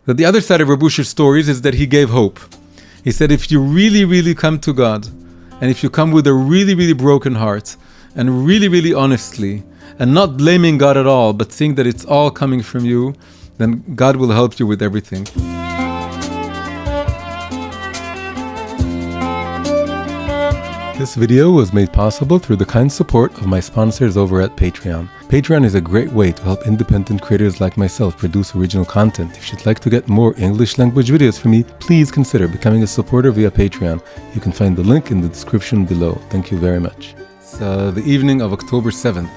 That the other side of Reb Usher's stories is that he gave hope. He said, if you really, really come to God, and if you come with a really, really broken heart, and really, really honestly, and not blaming God at all, but seeing that it's all coming from you, then God will help you with everything. This video was made possible through the kind support of my sponsors over at Patreon. Patreon is a great way to help independent creators like myself produce original content. If you'd like to get more English language videos from me, please consider becoming a supporter via Patreon. You can find the link in the description below. Thank you very much. It's the evening of October 7th.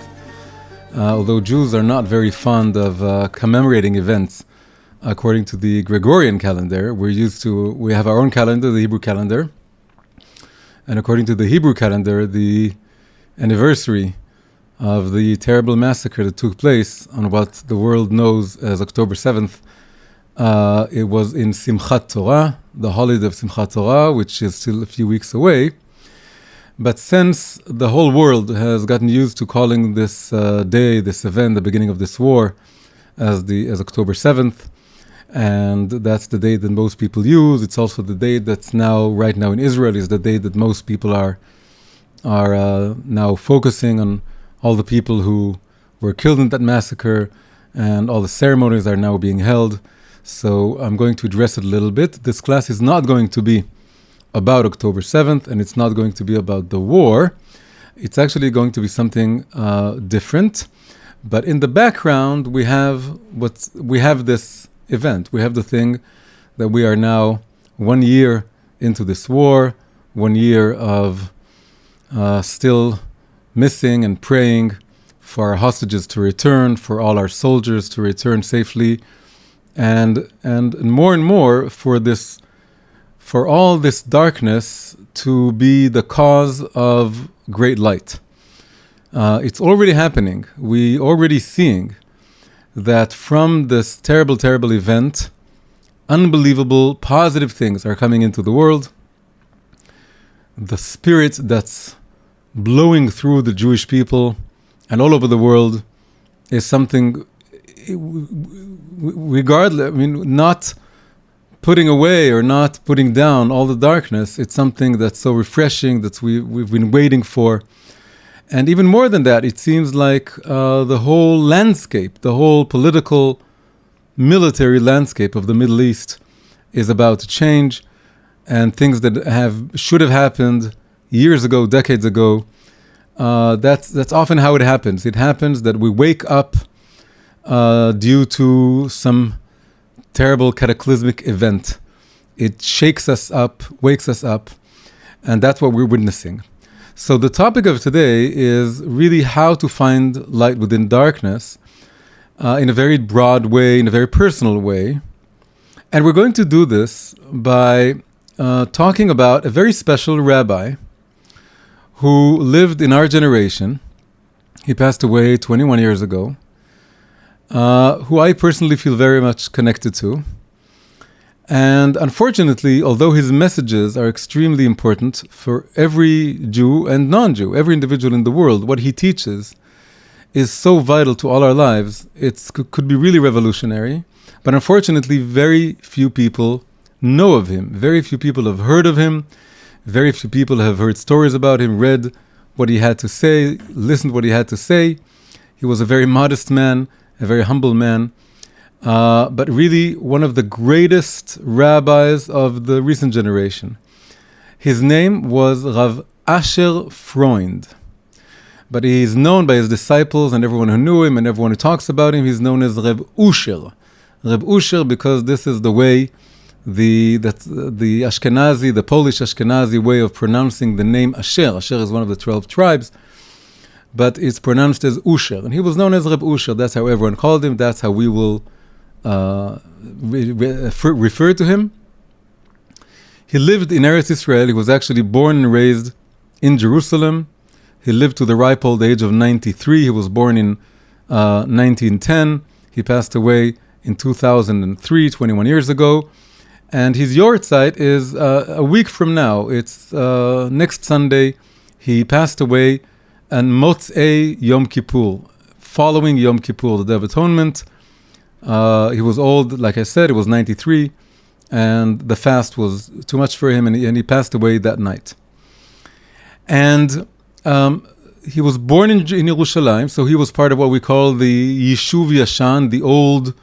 Although Jews are not very fond of commemorating events according to the Gregorian calendar, we have our own calendar, the Hebrew calendar. And according to the Hebrew calendar, the anniversary of the terrible massacre that took place on what the world knows as October 7th, it was in Simchat Torah, the holiday of Simchat Torah, which is still a few weeks away. But since the whole world has gotten used to calling this day, this event, the beginning of this war, as October 7th, and that's the date that most people use. It's also the date that's right now in Israel, is the date that most people are now focusing on all the people who were killed in that massacre, and all the ceremonies are now being held. So I'm going to address it a little bit. This class is not going to be about October 7th, and it's not going to be about the war. It's actually going to be something different. But in the background, we have this event. We have the thing that we are now 1 year into this war, 1 year of still missing and praying for our hostages to return, for all our soldiers to return safely, and more for all this darkness to be the cause of great light. It's already happening. We already seeing that from this terrible, terrible event, unbelievable positive things are coming into the world. The spirit that's blowing through the Jewish people and all over the world is something, regardless, not putting away or not putting down all the darkness. It's something that's so refreshing that we've been waiting for. And even more than that, it seems like the whole landscape, the whole political, military landscape of the Middle East is about to change, and things that should have happened years ago, decades ago. That's often how it happens. It happens that we wake up due to some terrible cataclysmic event. It shakes us up, wakes us up, and that's what we're witnessing. So the topic of today is really how to find light within darkness in a very broad way, in a very personal way. And we're going to do this by talking about a very special rabbi who lived in our generation. He passed away 21 years ago, who I personally feel very much connected to. And unfortunately, although his messages are extremely important for every Jew and non-Jew, every individual in the world, what he teaches is so vital to all our lives. It could be really revolutionary. But unfortunately, very few people know of him. Very few people have heard of him. Very few people have heard stories about him, read what he had to say, listened to what he had to say. He was a very modest man, a very humble man. But really one of the greatest rabbis of the recent generation. His name was Rabbi Usher Freund. But he is known by his disciples and everyone who knew him and everyone who talks about him. He's known as Reb User. Reb User, because this is the way, the Ashkenazi, the Polish Ashkenazi way of pronouncing the name Asher. Asher is one of the 12 tribes, but it's pronounced as Usher. And he was known as Reb User. That's how everyone called him. That's how we will refer to him. He lived in Eretz Israel. He was actually born and raised in Jerusalem. He lived to the ripe old age of 93. He was born in 1910. He passed away in 2003, 21 years ago. And his yortzeit is a week from now. It's next Sunday. He passed away on Motzei Yom Kippur, following Yom Kippur, the Day of Atonement. He was old, like I said, it was 93, and the fast was too much for him, and he passed away that night. And he was born in Yerushalayim, so he was part of what we call the Yishuv Yashan, the old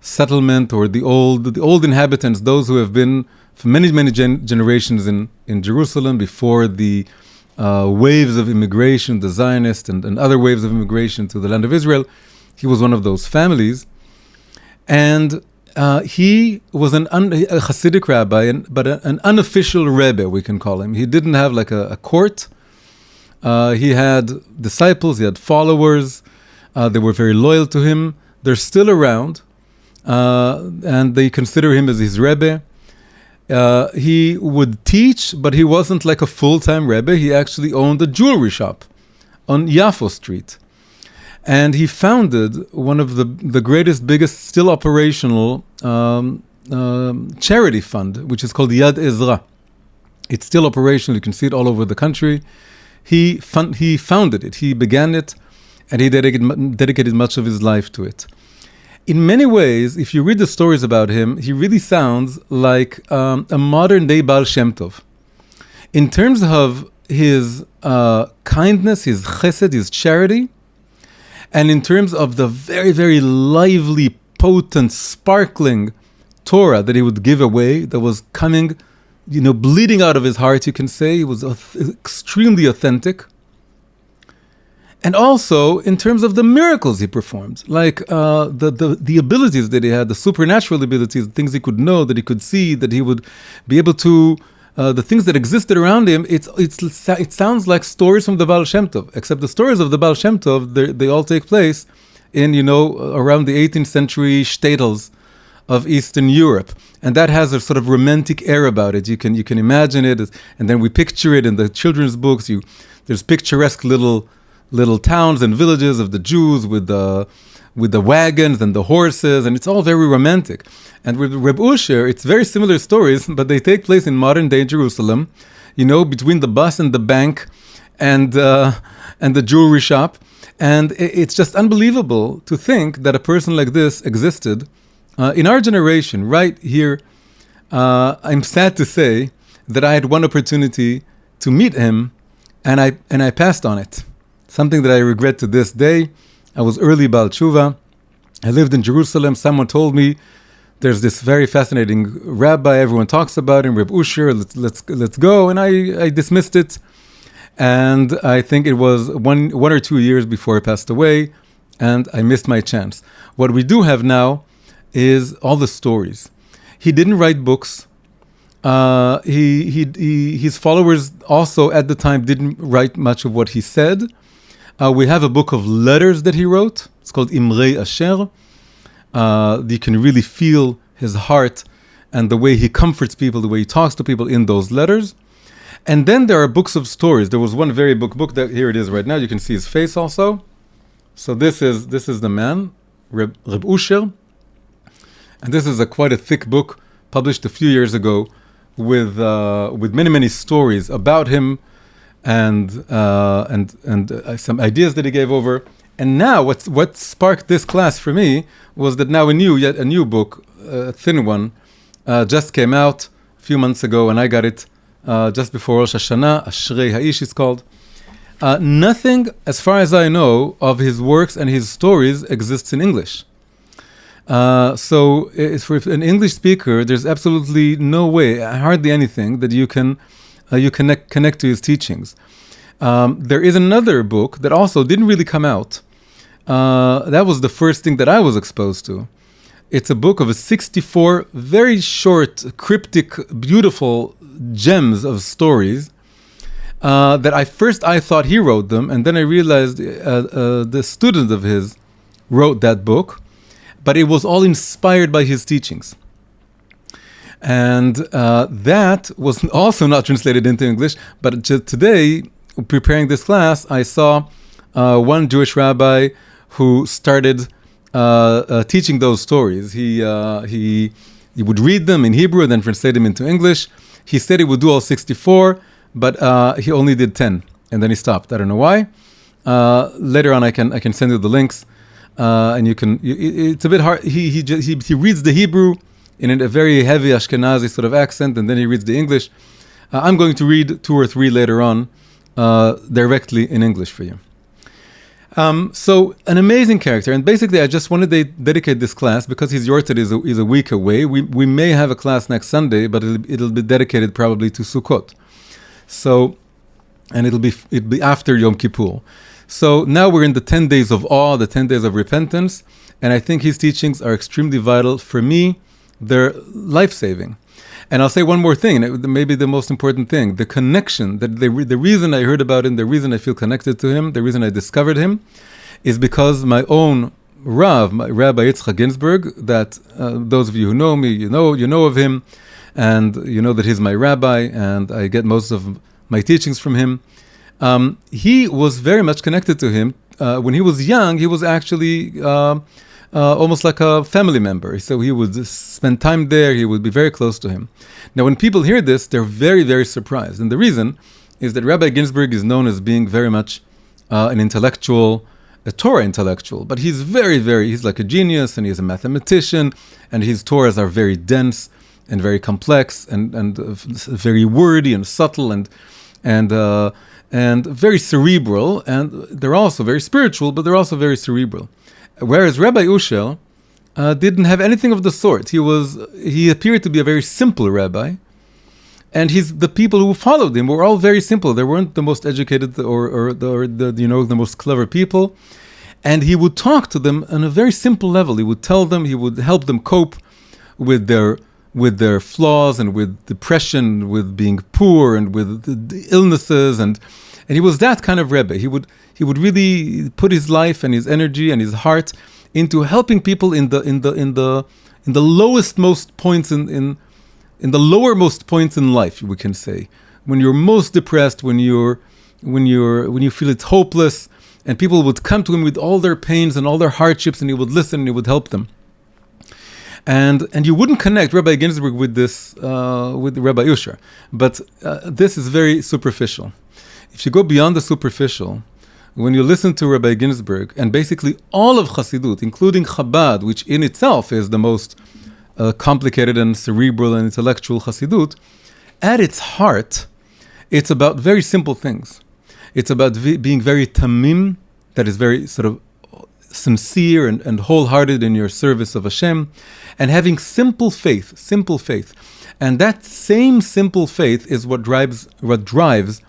settlement, or the old inhabitants, those who have been for many generations in Jerusalem before the waves of immigration, the Zionist and other waves of immigration to the land of Israel. He was one of those families, and he was a Hassidic rabbi, but an unofficial rebbe, we can call him. He didn't have like a court. He had disciples, he had followers. They were very loyal to him. They're still around, and they consider him as his rebbe. He would teach, but he wasn't like a full-time rebbe. He actually owned a jewelry shop on Yafo Street. And he founded one of the greatest, biggest, still operational charity fund, which is called Yad Ezra. It's still operational. You can see it all over the country. He founded it. He began it, and he dedicated much of his life to it. In many ways, if you read the stories about him, he really sounds like a modern-day Baal Shem Tov. In terms of his kindness, his chesed, his charity, and in terms of the very, very lively, potent, sparkling Torah that he would give away, that was coming, bleeding out of his heart, you can say. It was extremely authentic. And also, in terms of the miracles he performed, like the abilities that he had, the supernatural abilities, the things he could know, that he could see, that he would be able to, the things that existed around him, it sounds like stories from the Baal Shem Tov, except the stories of the Baal Shem Tov, they all take place in, around the 18th century shtetls of Eastern Europe. And that has a sort of romantic air about it. You can imagine it, and then we picture it in the children's books. There's picturesque little towns and villages of the Jews with the wagons and the horses, and it's all very romantic. And with Reb Usher, it's very similar stories, but they take place in modern day Jerusalem, between the bus and the bank and the jewelry shop. And it's just unbelievable to think that a person like this existed in our generation, right here. I'm sad to say that I had one opportunity to meet him, and I passed on it. Something that I regret to this day. I was early Baal Tshuva. I lived in Jerusalem. Someone told me there's this very fascinating rabbi everyone talks about him, Reb User. Let's go. And I dismissed it. And I think it was one or 2 years before he passed away, and I missed my chance. What we do have now is all the stories. He didn't write books. His followers also at the time didn't write much of what he said. We have a book of letters that he wrote. It's called Imrei Asher. You can really feel his heart and the way he comforts people, the way he talks to people in those letters. And then there are books of stories. There was one very book that here it is right now. You can see his face also. So this is the man, Reb Usher. And this is quite a thick book published a few years ago with many stories about him and some ideas that he gave over. And now what sparked this class for me was that now yet a new book, a thin one, just came out a few months ago, and I got it just before Rosh Hashanah. Ashrei Ha'ish is called. Nothing, as far as I know, of his works and his stories exists in English. So for an English speaker, there's absolutely no way, hardly anything, that you can connect to his teachings. There is another book that also didn't really come out. That was the first thing that I was exposed to. It's a book of 64 very short, cryptic, beautiful gems of stories that I thought he wrote them, and then I realized the student of his wrote that book, but it was all inspired by his teachings. And that was also not translated into English, but today, preparing this class, I saw one Jewish rabbi who started teaching those stories. He would read them in Hebrew and then translate them into English. He said he would do all 64, but he only did 10, and then he stopped. I don't know why. Later on, I can send you the links. and it's a bit hard. He reads the Hebrew in a very heavy Ashkenazi sort of accent, and then he reads the English. I'm going to read 2 or 3 later on directly in English for you. So an amazing character, and basically I just wanted to dedicate this class because his Yortzeit is a week away. We may have a class next Sunday, but it'll be dedicated probably to Sukkot. So, and it'll be after Yom Kippur. So now we're in the 10 days of awe, the 10 days of repentance, and I think his teachings are extremely vital. For me, they're life-saving. And I'll say one more thing, maybe the most important thing, the connection, the reason I heard about him, the reason I feel connected to him, the reason I discovered him, is because my own Rav, Rabbi Yitzchak Ginsburg, that those of you who know me, you know of him, and you know that he's my rabbi, and I get most of my teachings from him. He was very much connected to him. When he was young, he was actually almost like a family member. So he would spend time there, he would be very close to him. Now when people hear this, they're very, very surprised. And the reason is that Rabbi Ginsburg is known as being very much an intellectual, a Torah intellectual, but he's he's like a genius, and he's a mathematician, and his Torahs are very dense and very complex and very wordy and subtle and very cerebral, and they're also very spiritual, but they're also very cerebral. Whereas Rabbi Usher didn't have anything of the sort. He appeared to be a very simple rabbi, and the people who followed him were all very simple. They weren't the most educated or the most clever people, and he would talk to them on a very simple level. He would tell them, he would help them cope with their flaws and with depression, with being poor and with the illnesses, and he was that kind of Rebbe. He would really put his life and his energy and his heart into helping people in the lowest most points in the lowermost points in life, we can say, when you're most depressed, when you feel it's hopeless, and people would come to him with all their pains and all their hardships, and he would listen and he would help them. And you wouldn't connect Rabbi Ginsburg with this with Rabbi Usher, but this is very superficial. If you go beyond the superficial, when you listen to Rabbi Ginsburg, and basically all of Chassidut, including Chabad, which in itself is the most complicated and cerebral and intellectual Chassidut, at its heart, it's about very simple things. It's about being very tamim, that is very sort of sincere and wholehearted in your service of Hashem, and having simple faith. And that same simple faith is what drives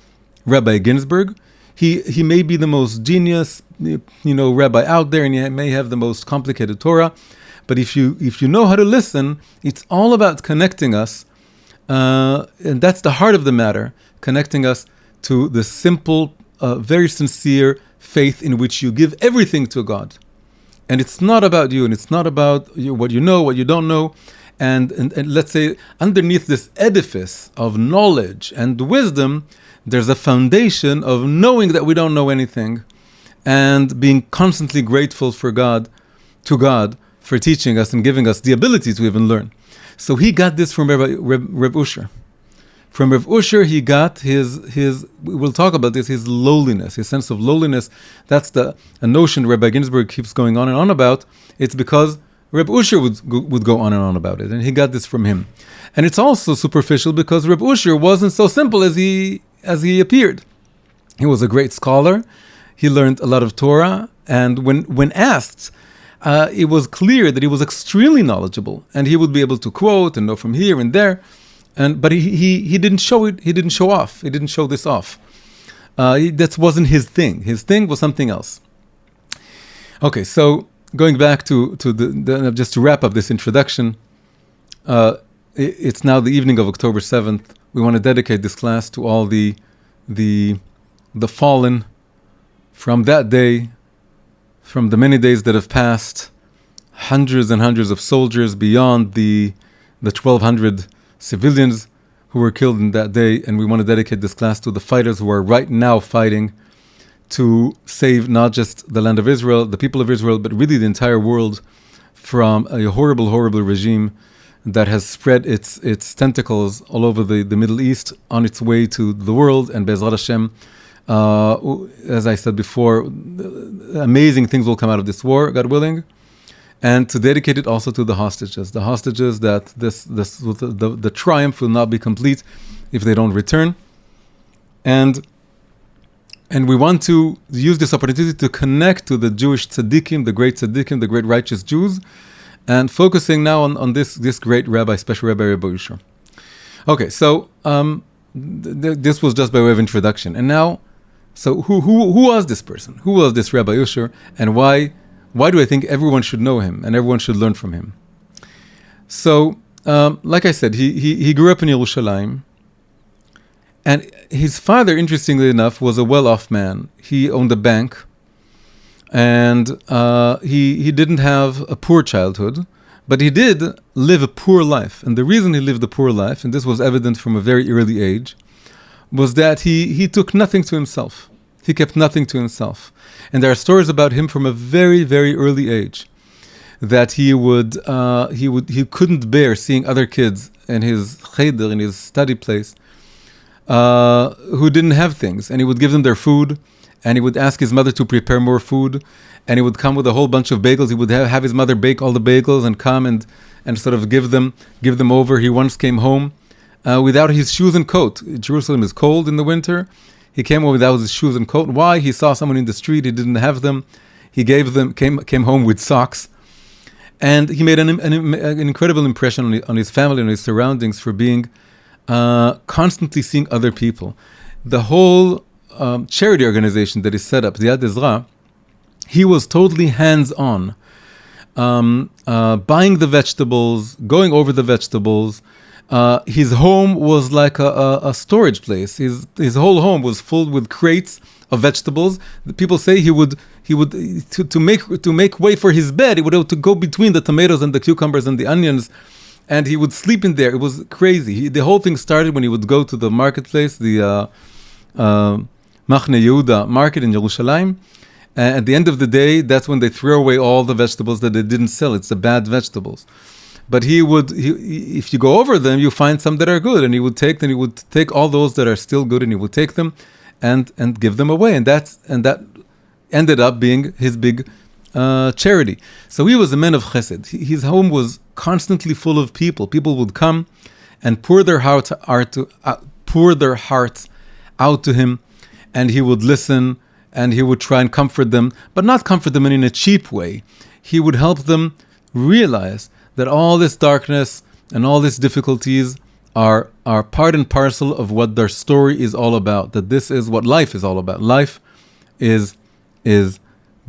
Rabbi Ginsburg. He may be the most genius, rabbi out there, and he may have the most complicated Torah, but if you know how to listen, it's all about connecting us, and that's the heart of the matter, connecting us to the simple, very sincere faith in which you give everything to God. And it's not about you, and it's not about what you know, what you don't know. And let's say underneath this edifice of knowledge and wisdom, there's a foundation of knowing that we don't know anything, and being constantly grateful to God for teaching us and giving us the ability to even learn. So he got this from Reb Usher. From Reb Usher, he got his we'll talk about this, his lowliness, his sense of lowliness. That's a notion Rabbi Ginsburg keeps going on and on about. It's because Reb Usher would go on and on about it, and he got this from him. And it's also superficial because Reb Usher wasn't so simple as he appeared. He was a great scholar. He learned a lot of Torah, and when asked, it was clear that he was extremely knowledgeable, and he would be able to quote and know from here and there. But he didn't show it. He didn't show off. He didn't show this off. That wasn't his thing. His thing was something else. Okay, so going back to just to wrap up this introduction, it's now the evening of October 7th. We want to dedicate this class to all the fallen from that day, from the many days that have passed, hundreds and hundreds of soldiers beyond the 1,200 civilians who were killed in that day, and we want to dedicate this class to the fighters who are right now fighting to save not just the land of Israel, the people of Israel, but really the entire world from a horrible, horrible regime that has spread its tentacles all over the Middle East on its way to the world, and Be'ezrat Hashem, As I said before, amazing things will come out of this war, God willing. And to dedicate it also to the hostages. The hostages, that the triumph will not be complete if they don't return. And we want to use this opportunity to connect to the Jewish tzaddikim, the great righteous Jews, and focusing now on this great rabbi, special Rabbi Usher. Okay, so this was just by way of introduction. And now, so who was this person? Who was this Rabbi Usher, and why do I think everyone should know him and everyone should learn from him? So, like I said, he grew up in Yerushalayim, and his father, interestingly enough, was a well-off man. He owned a bank, and he didn't have a poor childhood, but he did live a poor life. And the reason he lived a poor life, and this was evident from a very early age, was that he took nothing to himself. He kept nothing to himself. And there are stories about him from a very, very early age that he couldn't bear seeing other kids in his cheder, in his study place, who didn't have things. And he would give them their food, and he would ask his mother to prepare more food, and he would come with a whole bunch of bagels. He would have his mother bake all the bagels and come and sort of give them over. He once came home without his shoes and coat. Jerusalem is cold in the winter. He came home without his shoes and coat. Why? He saw someone in the street. He didn't have them. He gave them. Came home with socks, and he made an incredible impression on his family and his surroundings for being constantly seeing other people. The whole charity organization that is set up, the Yad Ezra, he was totally hands-on, buying the vegetables, going over the vegetables. His home was like a storage place. His whole home was filled with crates of vegetables. The people say he would to make way for his bed. He would have to go between the tomatoes and the cucumbers and the onions, and he would sleep in there. It was crazy. The whole thing started when he would go to the marketplace, the Machne Yehuda market in Yerushalayim. At the end of the day, that's when they throw away all the vegetables that they didn't sell. It's the bad vegetables. But if you go over them, you find some that are good, and he would take all those that are still good, and he would take them and give them away, and that ended up being his big charity. So he was a man of chesed. His home was constantly full of people. People would come and pour their hearts out to him, and he would listen, and he would try and comfort them, but not comfort them in a cheap way. He would help them realize that all this darkness and all these difficulties are part and parcel of what their story is all about, that this is what life is all about. Life is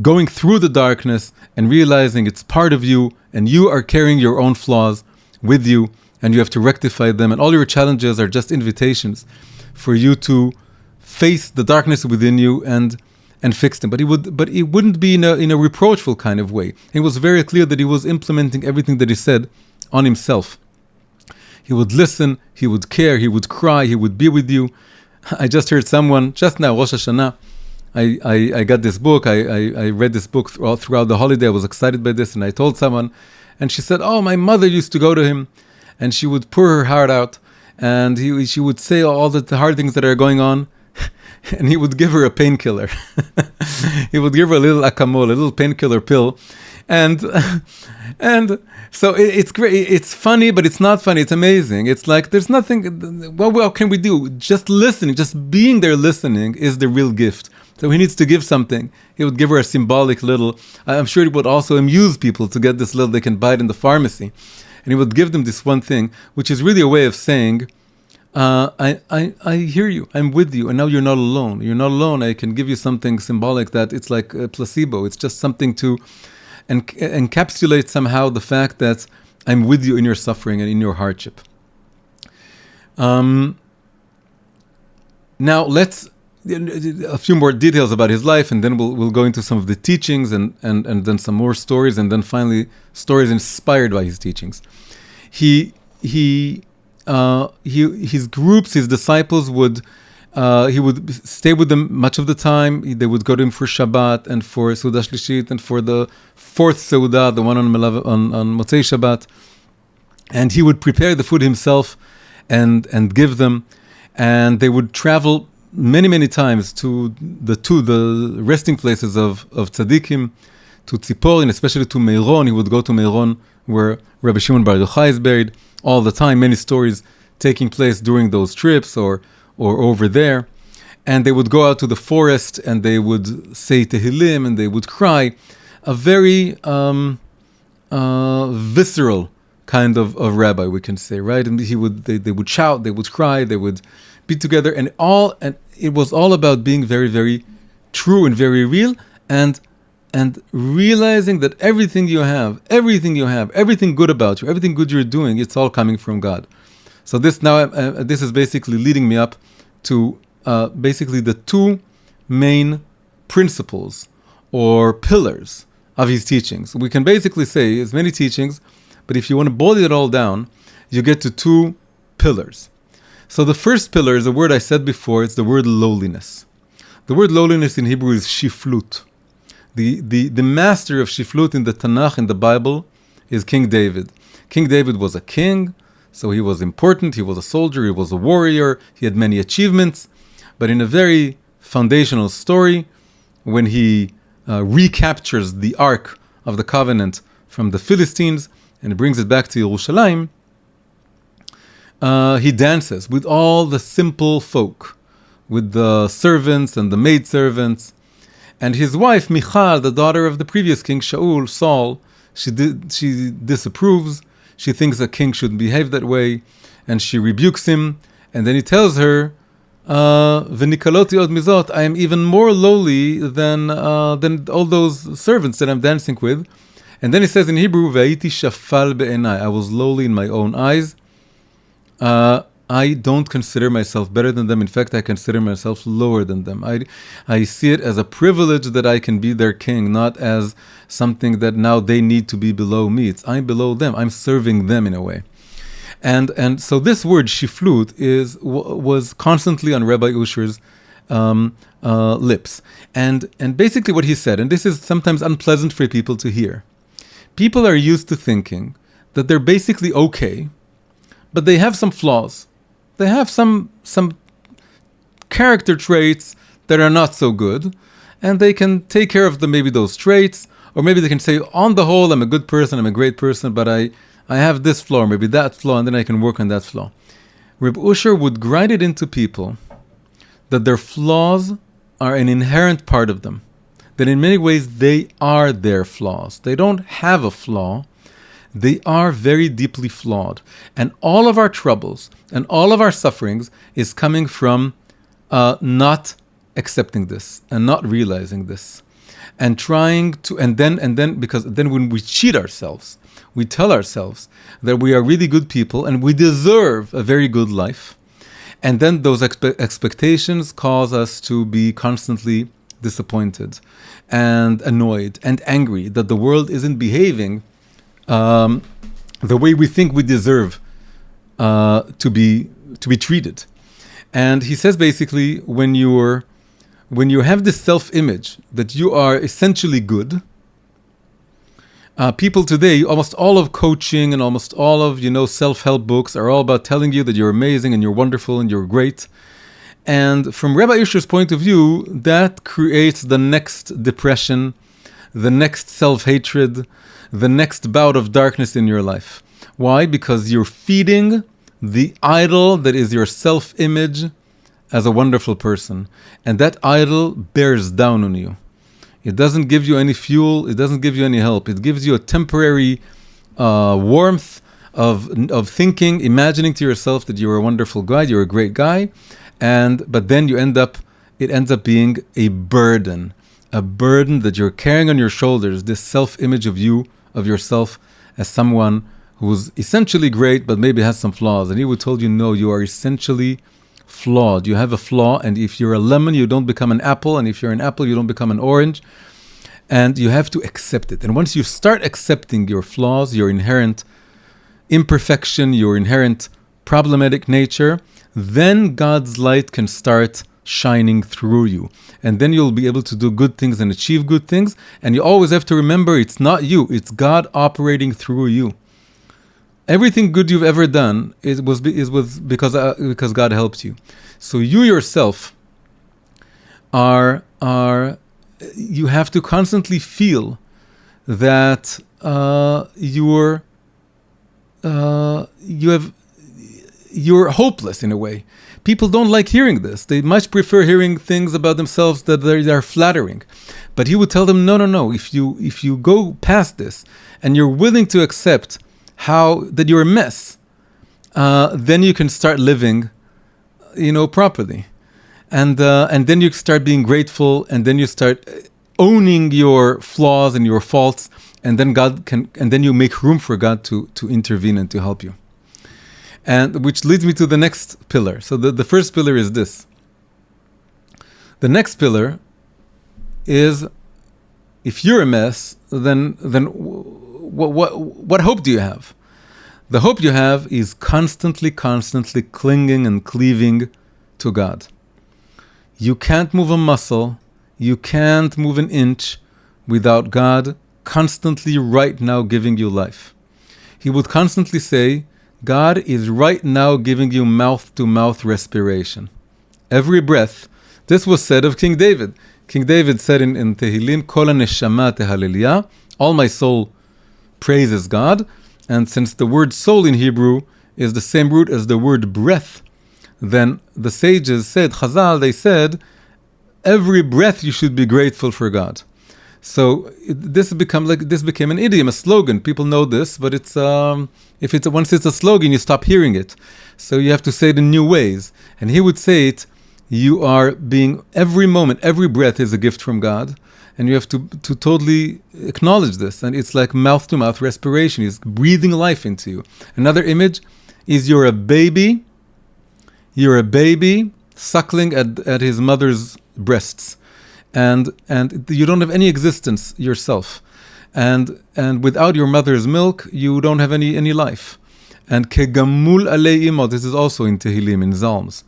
going through the darkness and realizing it's part of you, and you are carrying your own flaws with you, and you have to rectify them, and all your challenges are just invitations for you to face the darkness within you and fix them. But it wouldn't be in a reproachful kind of way. It was very clear that he was implementing everything that he said on himself. He would listen, he would care, he would cry, he would be with you. I just heard someone, just now, Rosh Hashanah, I got this book, I read this book throughout the holiday, I was excited by this, and I told someone, and she said, oh, my mother used to go to him, and she would pour her heart out, and she would say all the hard things that are going on, and he would give her a painkiller. He would give her a little akamol, a little painkiller pill. And so it's great. It's funny, but it's not funny. It's amazing. It's like there's nothing, what can we do? Just listening, just being there listening is the real gift. So he needs to give something. He would give her a symbolic little, I'm sure it would also amuse people to get this little, they can buy it in the pharmacy. And he would give them this one thing, which is really a way of saying, I hear you, I'm with you, and now you're not alone. You're not alone. I can give you something symbolic that it's like a placebo. It's just something to encapsulate somehow the fact that I'm with you in your suffering and in your hardship. Now let's a few more details about his life, and then we'll go into some of the teachings and then some more stories, and then finally stories inspired by his teachings. His groups, his disciples he would stay with them much of the time. They would go to him for Shabbat and for Seudah Shlishit and for the fourth Seudah, the one on Motzei Shabbat. And he would prepare the food himself and give them. And they would travel many times to the resting places of tzaddikim, to Tziporin, especially to Meiron. He would go to Meiron, where Rabbi Shimon Bar Yochai is buried all the time. Many stories taking place during those trips or over there. And they would go out to the forest and they would say Tehillim and they would cry. A very visceral kind of rabbi, we can say, right? And they would shout, they would cry, they would be together, and it was all about being very, very true and very real, and realizing that everything good about you, everything good you're doing, it's all coming from God. So this is basically leading me up to basically the two main principles or pillars of his teachings. We can basically say as many teachings, but if you want to boil it all down, you get to two pillars. So the first pillar is a word I said before. It's the word lowliness. The word lowliness in Hebrew is shiflut. The master of shiflut in the Tanakh, in the Bible, is King David. King David was a king, so he was important. He was a soldier. He was a warrior. He had many achievements. But in a very foundational story, when he recaptures the Ark of the Covenant from the Philistines and brings it back to Yerushalayim, he dances with all the simple folk, with the servants and the maidservants. And his wife, Michal, the daughter of the previous king, Saul, she disapproves. She thinks a king shouldn't behave that way. And she rebukes him. And then he tells her, V'nikaloti od mizot, I am even more lowly than all those servants that I'm dancing with. And then he says in Hebrew, Ve'iti shafal be'enai, I was lowly in my own eyes. I don't consider myself better than them. In fact, I consider myself lower than them. I see it as a privilege that I can be their king, not as something that now they need to be below me. I'm below them. I'm serving them in a way. And so this word shiflut was constantly on Rabbi Usher's lips. And basically what he said, and this is sometimes unpleasant for people to hear. People are used to thinking that they're basically okay, but they have some flaws. They have some character traits that are not so good, and they can take care of maybe those traits, or maybe they can say, on the whole, I'm a good person, I'm a great person, but I have this flaw, or maybe that flaw, and then I can work on that flaw. Reb Usher would grind it into people that their flaws are an inherent part of them, that in many ways they are their flaws. They don't have a flaw. They are very deeply flawed. And all of our troubles and all of our sufferings is coming from not accepting this and not realizing this. And trying to, and then because then when we cheat ourselves, we tell ourselves that we are really good people and we deserve a very good life. And then those expectations cause us to be constantly disappointed and annoyed and angry that the world isn't behaving the way we think we deserve to be treated. And he says basically, when you have this self-image that you are essentially good, people today, almost all of coaching and almost all of self-help books are all about telling you that you're amazing and you're wonderful and you're great. And from Rabbi Usher's point of view, that creates the next depression, the next self-hatred, the next bout of darkness in your life. Why? Because you're feeding the idol that is your self-image as a wonderful person. And that idol bears down on you. It doesn't give you any fuel. It doesn't give you any help. It gives you a temporary warmth of thinking, imagining to yourself that you're a wonderful guy, you're a great guy. But then it ends up being a burden that you're carrying on your shoulders, this self-image of yourself as someone who's essentially great, but maybe has some flaws. And he would tell you, no, you are essentially flawed. You have a flaw, and if you're a lemon, you don't become an apple, and if you're an apple, you don't become an orange. And you have to accept it. And once you start accepting your flaws, your inherent imperfection, your inherent problematic nature, then God's light can start shining through you. And then you'll be able to do good things and achieve good things. And you always have to remember, it's not you, it's God operating through you. Everything good you've ever done was because God helped you. So you yourself are you have to constantly feel that you're hopeless in a way. People don't like hearing this. They much prefer hearing things about themselves that they are flattering. But he would tell them, no. If you go past this and you're willing to accept that you're a mess, then you can start living, properly. And then you start being grateful, and then you start owning your flaws and your faults, and then you make room for God to intervene and to help you. And which leads me to the next pillar. So the first pillar is this. The next pillar is, if you're a mess, then what hope do you have? The hope you have is constantly clinging and cleaving to God. You can't move a muscle, you can't move an inch without God constantly right now giving you life. He would constantly say, God is right now giving you mouth-to-mouth respiration. Every breath. This was said of King David. King David said in Tehillim, Kol ha-neshama tehaleliyah, all my soul praises God. And since the word soul in Hebrew is the same root as the word breath, then the sages said, Chazal, they said, every breath you should be grateful for God. So this became an idiom, a slogan. People know this, but once it's a slogan, you stop hearing it. So you have to say it in new ways. And he would say it, you are being, every moment, every breath is a gift from God. And you have to totally acknowledge this. And it's like mouth-to-mouth respiration. He's breathing life into you. Another image is you're a baby suckling at his mother's breasts. And you don't have any existence yourself. And without your mother's milk, you don't have any life. And kegamul alei imo, this is also in Tehillim, in Psalms.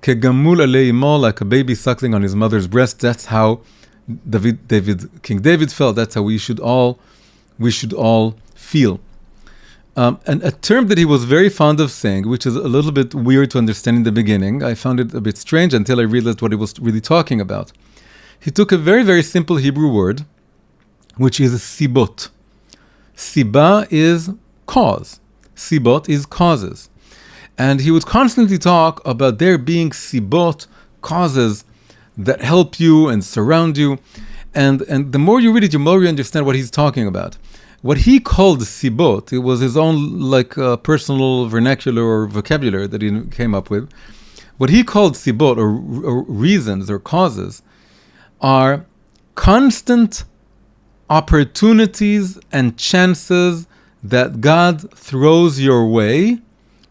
Kegamul alei imo, like a baby suckling on his mother's breast. That's how King David felt. That's how we should all feel. And a term that he was very fond of saying, which is a little bit weird to understand in the beginning. I found it a bit strange until I realized what he was really talking about. He took a very, very simple Hebrew word, which is sibot. Siba is cause. Sibot is causes. And he would constantly talk about there being sibot, causes that help you and surround you. And the more you read it, the more you understand what he's talking about. What he called sibot, it was his own personal vernacular or vocabulary that he came up with. What he called sibot, or reasons or causes, are constant opportunities and chances that God throws your way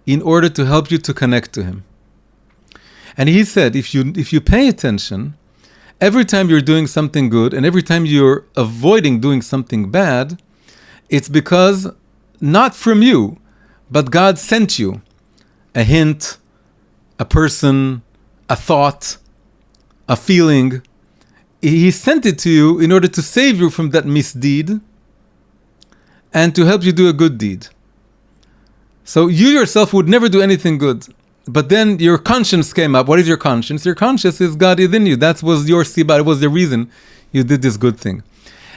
in order to help you to connect to Him. And he said, if you pay attention, every time you're doing something good and every time you're avoiding doing something bad, it's because not from you, but God sent you a hint, a person, a thought, a feeling. He sent it to you in order to save you from that misdeed and to help you do a good deed. So you yourself would never do anything good. But then your conscience came up. What is your conscience? Your conscience is God within you. That was your siba. It was the reason you did this good thing.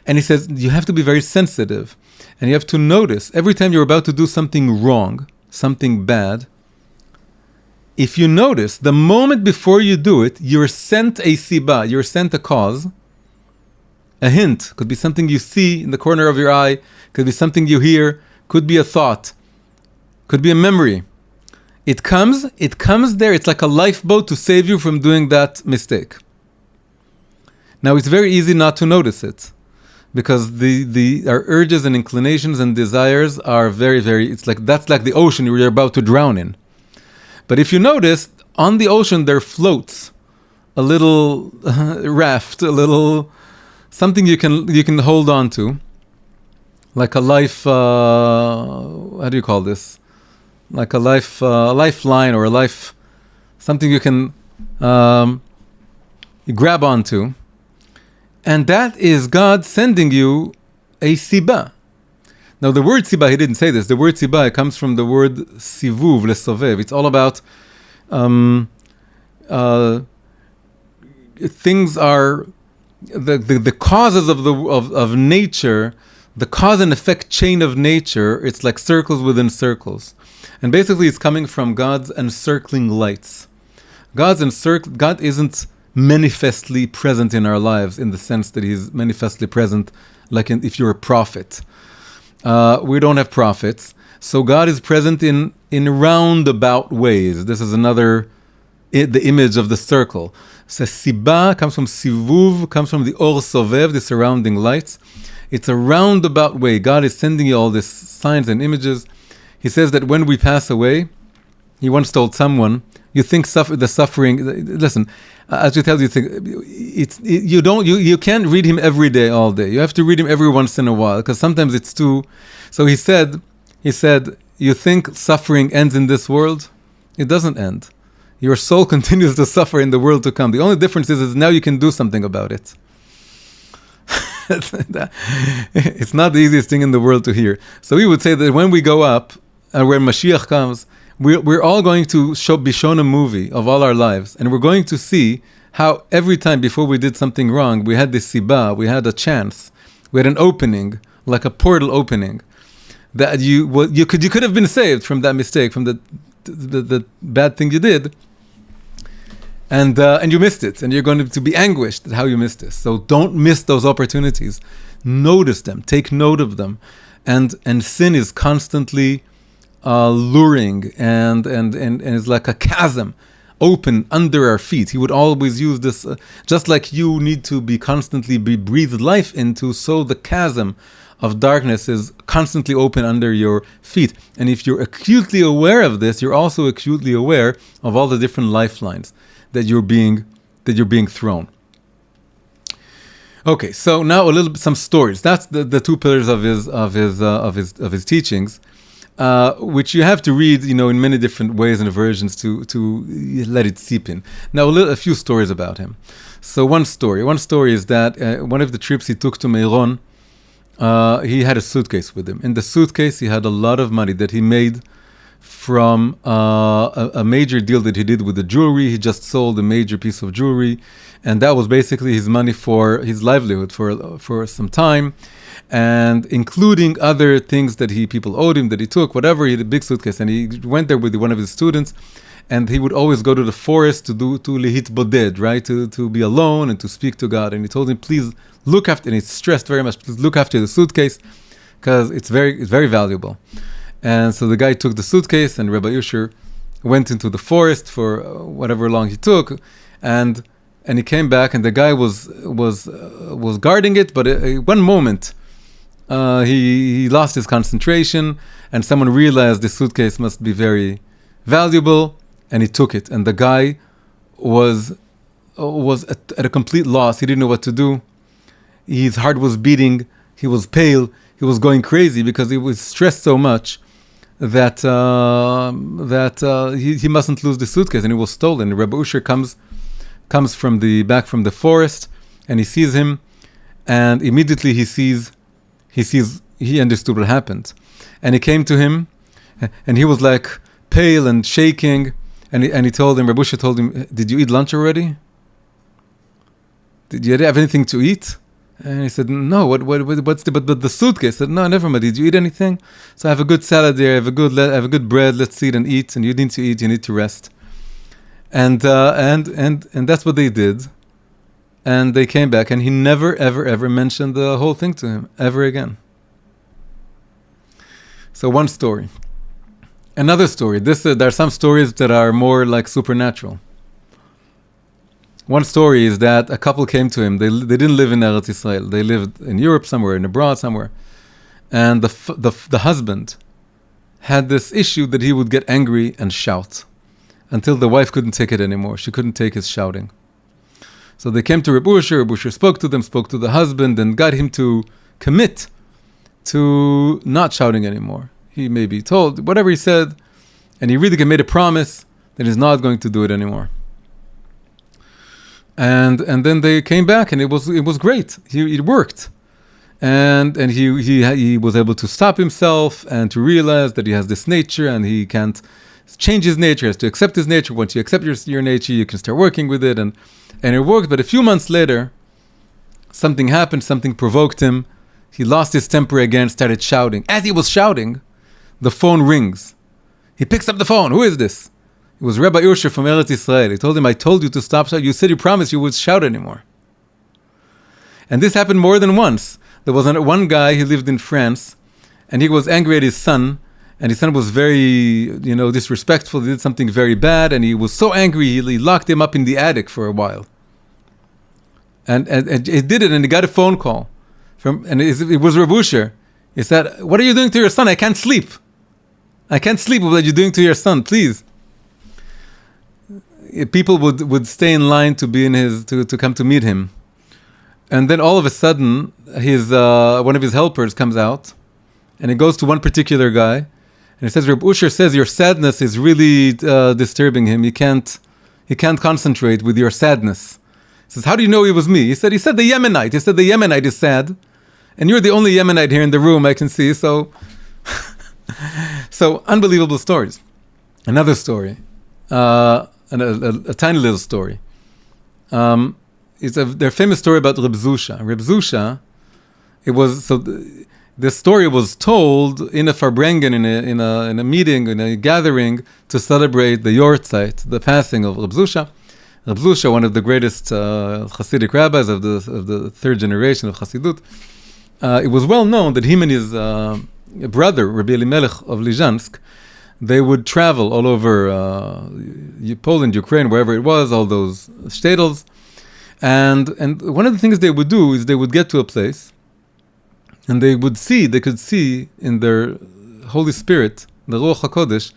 And he says you have to be very sensitive. And you have to notice every time you're about to do something wrong, something bad, if you notice, the moment before you do it, you're sent a siba, you're sent a cause, a hint. Could be something you see in the corner of your eye, could be something you hear, could be a thought, could be a memory. It comes there, it's like a lifeboat to save you from doing that mistake. Now it's very easy not to notice it, because our urges and inclinations and desires are very, very, that's like the ocean you're about to drown in. But if you notice, on the ocean there floats a little raft, a little something you can hold on to, like a life. How do you call this? Like a lifeline or a life, something you can grab onto, and that is God sending you a siba. Now, the word siba, he didn't say this. The word siba comes from the word sivuv, lesovev. It's all about things are the causes of nature, the cause and effect chain of nature. It's like circles within circles, and basically it's coming from God's encircling lights. God isn't manifestly present in our lives in the sense that He's manifestly present, like if you're a prophet. We don't have prophets, so God is present in roundabout ways. This is the image of the circle. So Siba comes from Sivuv, comes from the Or Sovev, the surrounding lights. It's a roundabout way. God is sending you all these signs and images. He says that when we pass away, He once told someone, you think the suffering. Listen, as you tell you think you can't read Him every day, all day. You have to read Him every once in a while, because sometimes it's too. So He said, you think suffering ends in this world? It doesn't end. Your soul continues to suffer in the world to come. The only difference is now you can do something about it. It's not the easiest thing in the world to hear. So we would say that when we go up, and when Mashiach comes, we're all going to be shown a movie of all our lives, and we're going to see how every time before we did something wrong, we had this siba, we had a chance, we had an opening, like a portal opening, that you could have been saved from that mistake, from the bad thing you did, and you missed it, and you're going to be anguished at how you missed this. So don't miss those opportunities. Notice them, take note of them, and sin is constantly luring and is like a chasm open under our feet. He would always use this, just like you need to be constantly breathed life into, so the chasm of darkness is constantly open under your feet. And if you're acutely aware of this, you're also acutely aware of all the different lifelines that you're being thrown. Okay, so now some stories. That's the two pillars of his teachings. Which you have to read, in many different ways and versions to let it seep in. Now, a few stories about him. So one story is that one of the trips he took to Meiron, he had a suitcase with him. In the suitcase, he had a lot of money that he made from a major deal that he did with the jewelry. He just sold a major piece of jewelry, and that was basically his money for his livelihood for some time. And including other things that people owed him, that he took, whatever. He had a big suitcase, and he went there with one of his students, and he would always go to the forest to lihit boded, right, to be alone and to speak to God. And he told him, please look after, and he stressed very much, please look after the suitcase, because it's very valuable. And so the guy took the suitcase, and Rabbi Usher went into the forest for whatever long he took, and he came back, and the guy was guarding it, but one moment. He lost his concentration, and someone realized the suitcase must be very valuable, and he took it. And the guy was at a complete loss. He didn't know what to do. His heart was beating. He was pale. He was going crazy because he was stressed so much that he mustn't lose the suitcase, and it was stolen. And Reb User comes from back from the forest, and he sees him, and immediately he understood what happened. And he came to him, and he was like pale and shaking, and he told him, Reb User told him, did you eat lunch already? Did you have anything to eat? And he said, no, but the suitcase. I said, no, never mind. Did you eat anything? So I have a good salad there, I have a good bread, let's sit and eat, and you need to eat, you need to rest. And that's what they did. And they came back, and he never, ever, ever mentioned the whole thing to him, ever again. So one story. Another story. There are some stories that are more like supernatural. One story is that a couple came to him. They didn't live in Eretz Israel. They lived in Europe somewhere, in abroad somewhere. And the husband had this issue that he would get angry and shout until the wife couldn't take it anymore. She couldn't take his shouting. So they came to Reb User. Reb User spoke to the husband, and got him to commit to not shouting anymore. He may be told, whatever he said, and he really made a promise that he's not going to do it anymore. And then they came back, and it was great. It worked. And he was able to stop himself and to realize that he has this nature, and he can't change his nature, has to accept his nature. Once you accept your nature, you can start working with it, and it worked. But a few months later, something happened, something provoked him. He lost his temper again, started shouting. As he was shouting, the phone rings. He picks up the phone. Who is this? It was Rabbi Usher from Eretz Israel. He told him, I told you to stop shouting. You said you promised you would shout anymore. And this happened more than once. There was one guy, he lived in France, and he was angry at his son, and his son was very, disrespectful. He did something very bad, and he was so angry, he locked him up in the attic for a while. And he did it, and he got a phone call. It was Reb User. He said, what are you doing to your son? I can't sleep. I can't sleep with what you're doing to your son, please. People would stay in line to be in to come to meet him. And then all of a sudden, one of his helpers comes out, and he goes to one particular guy, and he says, Reb Usher says your sadness is really disturbing him. He can't concentrate with your sadness. He says, how do you know it was me? He said the Yemenite. He said the Yemenite is sad, and you're the only Yemenite here in the room I can see. So, so unbelievable stories. Another story, a tiny little story. It's their famous story about Reb User. Reb User, this story was told in a Farbrengen, in a meeting, in a gathering to celebrate the Yortzeit, the passing of Reb User. Reb User, one of the greatest Hassidic rabbis of the third generation of Chassidut. It was well known that him and his brother, Rabbi Elimelech of Lizhansk, they would travel all over Poland, Ukraine, wherever it was, all those shtetls. And one of the things they would do is they would get to a place, and they could see in their Holy Spirit, the Ruach HaKodesh,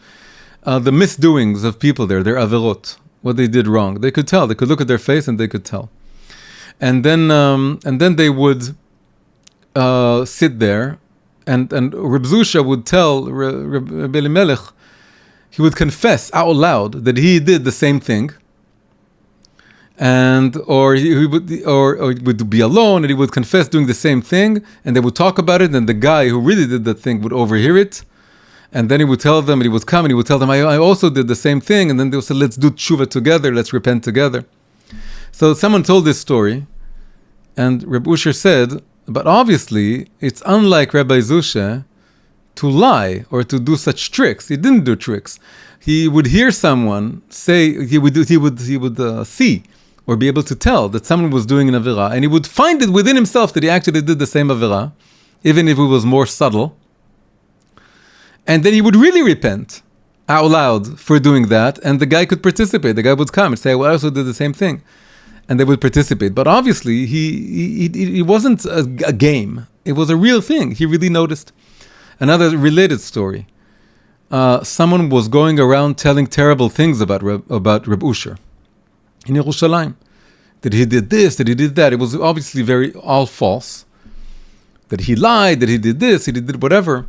the misdoings of people there, their averot, what they did wrong. They could tell. They could look at their face and they could tell. And then they would sit there, and Reb User would tell Rabbi Elimelech, he would confess out loud that he did the same thing. Or he would be alone, and he would confess doing the same thing, and they would talk about it, and the guy who really did that thing would overhear it, and then he would tell them, and he would come and he would tell them, I also did the same thing, and then they would say, let's do tshuva together, let's repent together. So someone told this story, and Reb User said, but obviously it's unlike Rabbi Zusha to lie or to do such tricks. He didn't do tricks. He would hear someone say, he would see or be able to tell that someone was doing an Avirah, and he would find it within himself that he actually did the same Avirah, even if it was more subtle. And then he would really repent out loud for doing that, and the guy could participate. The guy would come and say, well, I also did the same thing. And they would participate. But obviously, he wasn't a game. It was a real thing. He really noticed. Another related story. Someone was going around telling terrible things about Reb User in Yerushalayim, that he did this, that he did that. It was obviously all false. That he lied, that he did this, he did whatever.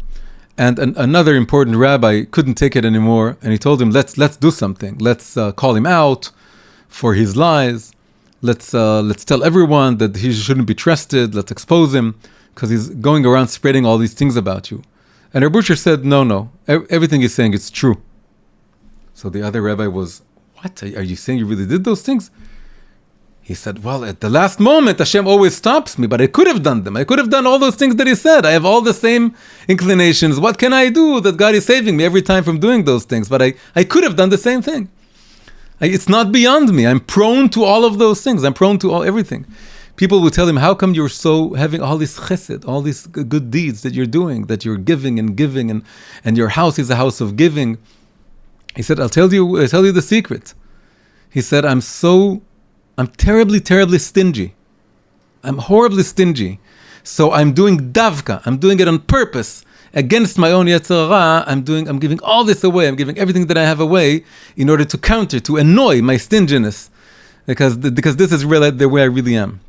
And another important rabbi couldn't take it anymore, and he told him, let's do something. Let's call him out for his lies. Let's tell everyone that he shouldn't be trusted. Let's expose him, because he's going around spreading all these things about you. And Reb User said, no, everything he's saying is true. So the other rabbi was, what? Are you saying you really did those things? He said, well, at the last moment, Hashem always stops me, but I could have done them. I could have done all those things that he said. I have all the same inclinations. What can I do that God is saving me every time from doing those things? But I could have done the same thing. It's not beyond me. I'm prone to all of those things. I'm prone to everything. People would tell him, how come you're so having all this chesed, all these good deeds that you're doing, that you're giving, and your house is a house of giving? He said, I'll tell you the secret. He said, I'm terribly, terribly stingy. I'm horribly stingy. So I'm doing davka. I'm doing it on purpose against my own yetzer hara. I'm giving all this away. I'm giving everything that I have away in order to annoy my stinginess, because this is really the way I really am.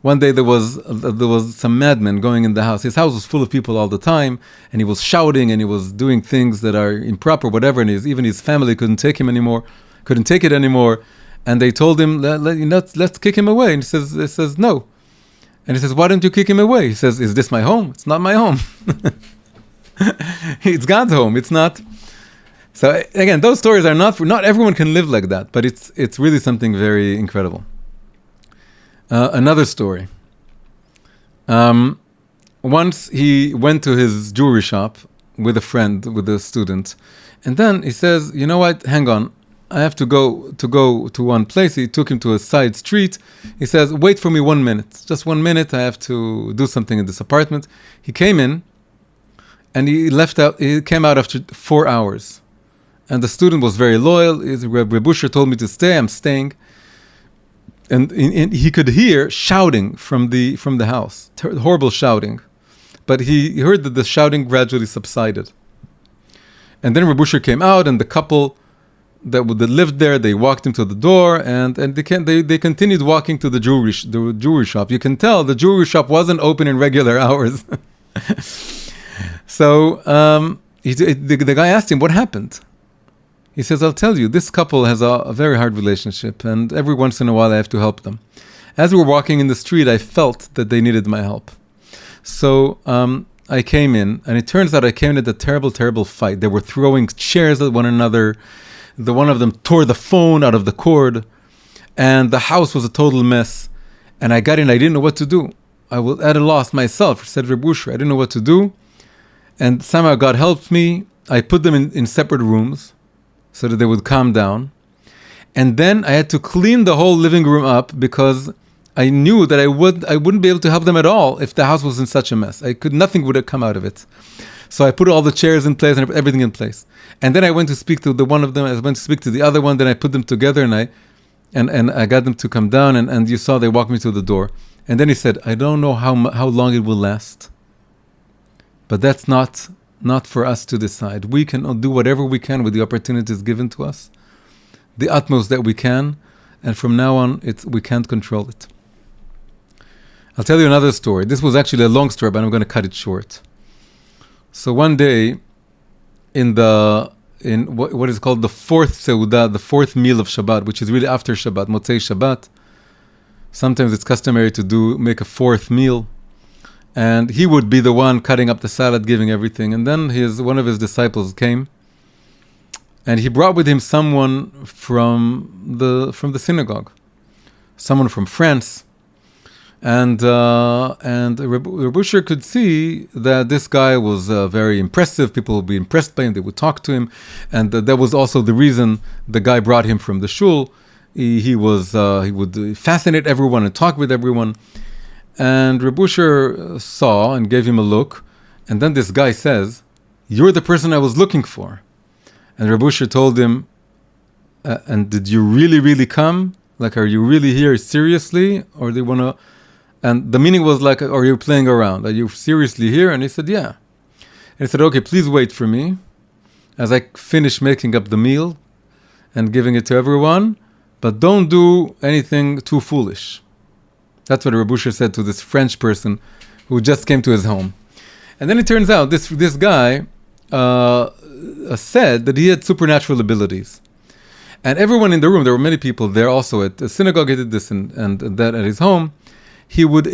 One day there was some madman going in the house. His house was full of people all the time, and he was shouting and he was doing things that are improper, whatever. And even his family couldn't take it anymore. And they told him, let's kick him away. And he says no. And he says, why don't you kick him away? He says, is this my home? It's not my home. It's God's home. It's not. So again, those stories are not everyone can live like that, but it's really something very incredible. Another story. Once he went to his jewelry shop with a friend, with a student, and then he says, "You know what? Hang on, I have to go to one place." He took him to a side street. He says, "Wait for me 1 minute, just 1 minute. I have to do something in this apartment." He came in, and he left out. He came out after 4 hours, and the student was very loyal. Reb User told me to stay. I'm staying. And he could hear shouting from the house, horrible shouting, but he heard that the shouting gradually subsided. And then Reb User came out, and the couple that lived there, they walked him to the door, and they continued walking to the jewelry shop. You can tell the jewelry shop wasn't open in regular hours. So the guy asked him, "What happened?" He says, "I'll tell you, this couple has a very hard relationship, and every once in a while I have to help them. As we were walking in the street, I felt that they needed my help. So I came in, and it turns out I came in at a terrible, terrible fight. They were throwing chairs at one another. One of them tore the phone out of the cord, and the house was a total mess. And I got in, I didn't know what to do. I was at a loss myself," said Reb User. "I didn't know what to do. And somehow God helped me. I put them in separate rooms, so that they would calm down. And then I had to clean the whole living room up because I knew that I wouldn't be able to help them at all if the house was in such a mess. Nothing would have come out of it. So I put all the chairs in place and everything in place. And then I went to speak to one of them. I went to speak to the other one. Then I put them together and I got them to come down. And you saw they walked me to the door. And then he said, "I don't know how long it will last, but that's not for us to decide. We can do whatever we can with the opportunities given to us, the utmost that we can, and from now on, we can't control it." I'll tell you another story. This was actually a long story, but I'm going to cut it short. So one day, in what is called the fourth seudah, the fourth meal of Shabbat, which is really after Shabbat, Motzei Shabbat. Sometimes it's customary to make a fourth meal. And he would be the one cutting up the salad, giving everything. And then one of his disciples came, and he brought with him someone from the synagogue, someone from France. And Reb User could see that this guy was very impressive. People would be impressed by him. They would talk to him, and that was also the reason the guy brought him from the shul. He would fascinate everyone and talk with everyone. And Reb User saw and gave him a look, and then this guy says, "You're the person I was looking for." And Reb User told him, "And did you really, really come? Like, are you really here seriously, or do you want to?" And the meaning was like, "Are you playing around? Are you seriously here?" And he said, "Yeah." And he said, "Okay, please wait for me as I finish making up the meal and giving it to everyone, but don't do anything too foolish." That's what Reb User said to this French person who just came to his home. And then it turns out this guy said that he had supernatural abilities. And everyone in the room, there were many people there also at the synagogue. He did this and that at his home. He would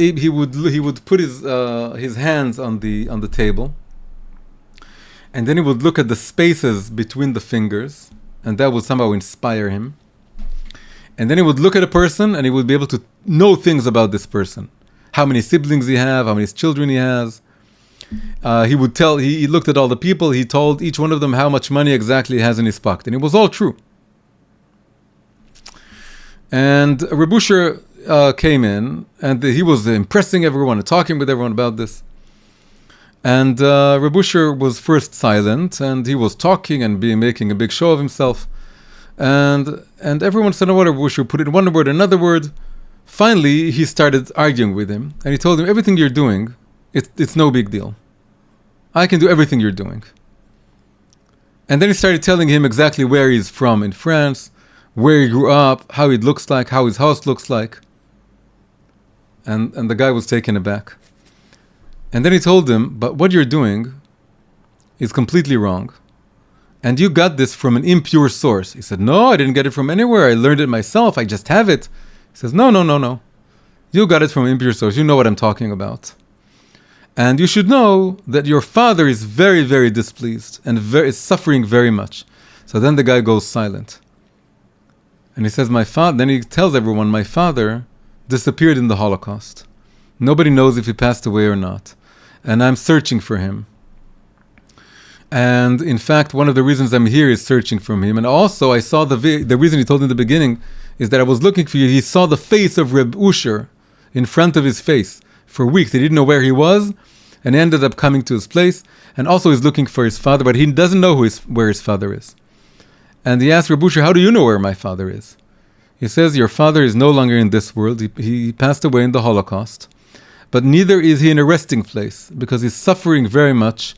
put his hands on the table, and then he would look at the spaces between the fingers, and that would somehow inspire him. And then he would look at a person, and he would be able to know things about this person, how many siblings he has, how many children he has. He would tell. He looked at all the people. He told each one of them how much money exactly he has in his pocket, and it was all true. And Reb User came in, and he was impressing everyone and talking with everyone about this. And Reb User was first silent, and he was talking and making a big show of himself. And everyone said, "No, what Reb User, put it in one word, another word." Finally, he started arguing with him, and he told him, "Everything you're doing, it's no big deal. I can do everything you're doing." And then he started telling him exactly where he's from in France, where he grew up, how it looks like, how his house looks like. And the guy was taken aback. And then he told him, "But what you're doing is completely wrong. And you got this from an impure source." He said, "No, I didn't get it from anywhere. I learned it myself. I just have it." He says, No. You got it from an impure source. You know what I'm talking about. And you should know that your father is very, very displeased and is suffering very much. So then the guy goes silent. And he says, then he tells everyone, my father disappeared in the Holocaust. Nobody knows if he passed away or not. And I'm searching for him. And in fact, one of the reasons I'm here is searching for him. And also, I saw the reason he told in the beginning is that I was looking for you. He saw the face of Reb Usher in front of his face for weeks. He didn't know where he was, and he ended up coming to his place. And also, he's looking for his father, but he doesn't know where his father is. And he asked Reb User, how do you know where my father is? He says, your father is no longer in this world. He passed away in the Holocaust. But neither is he in a resting place, because he's suffering very much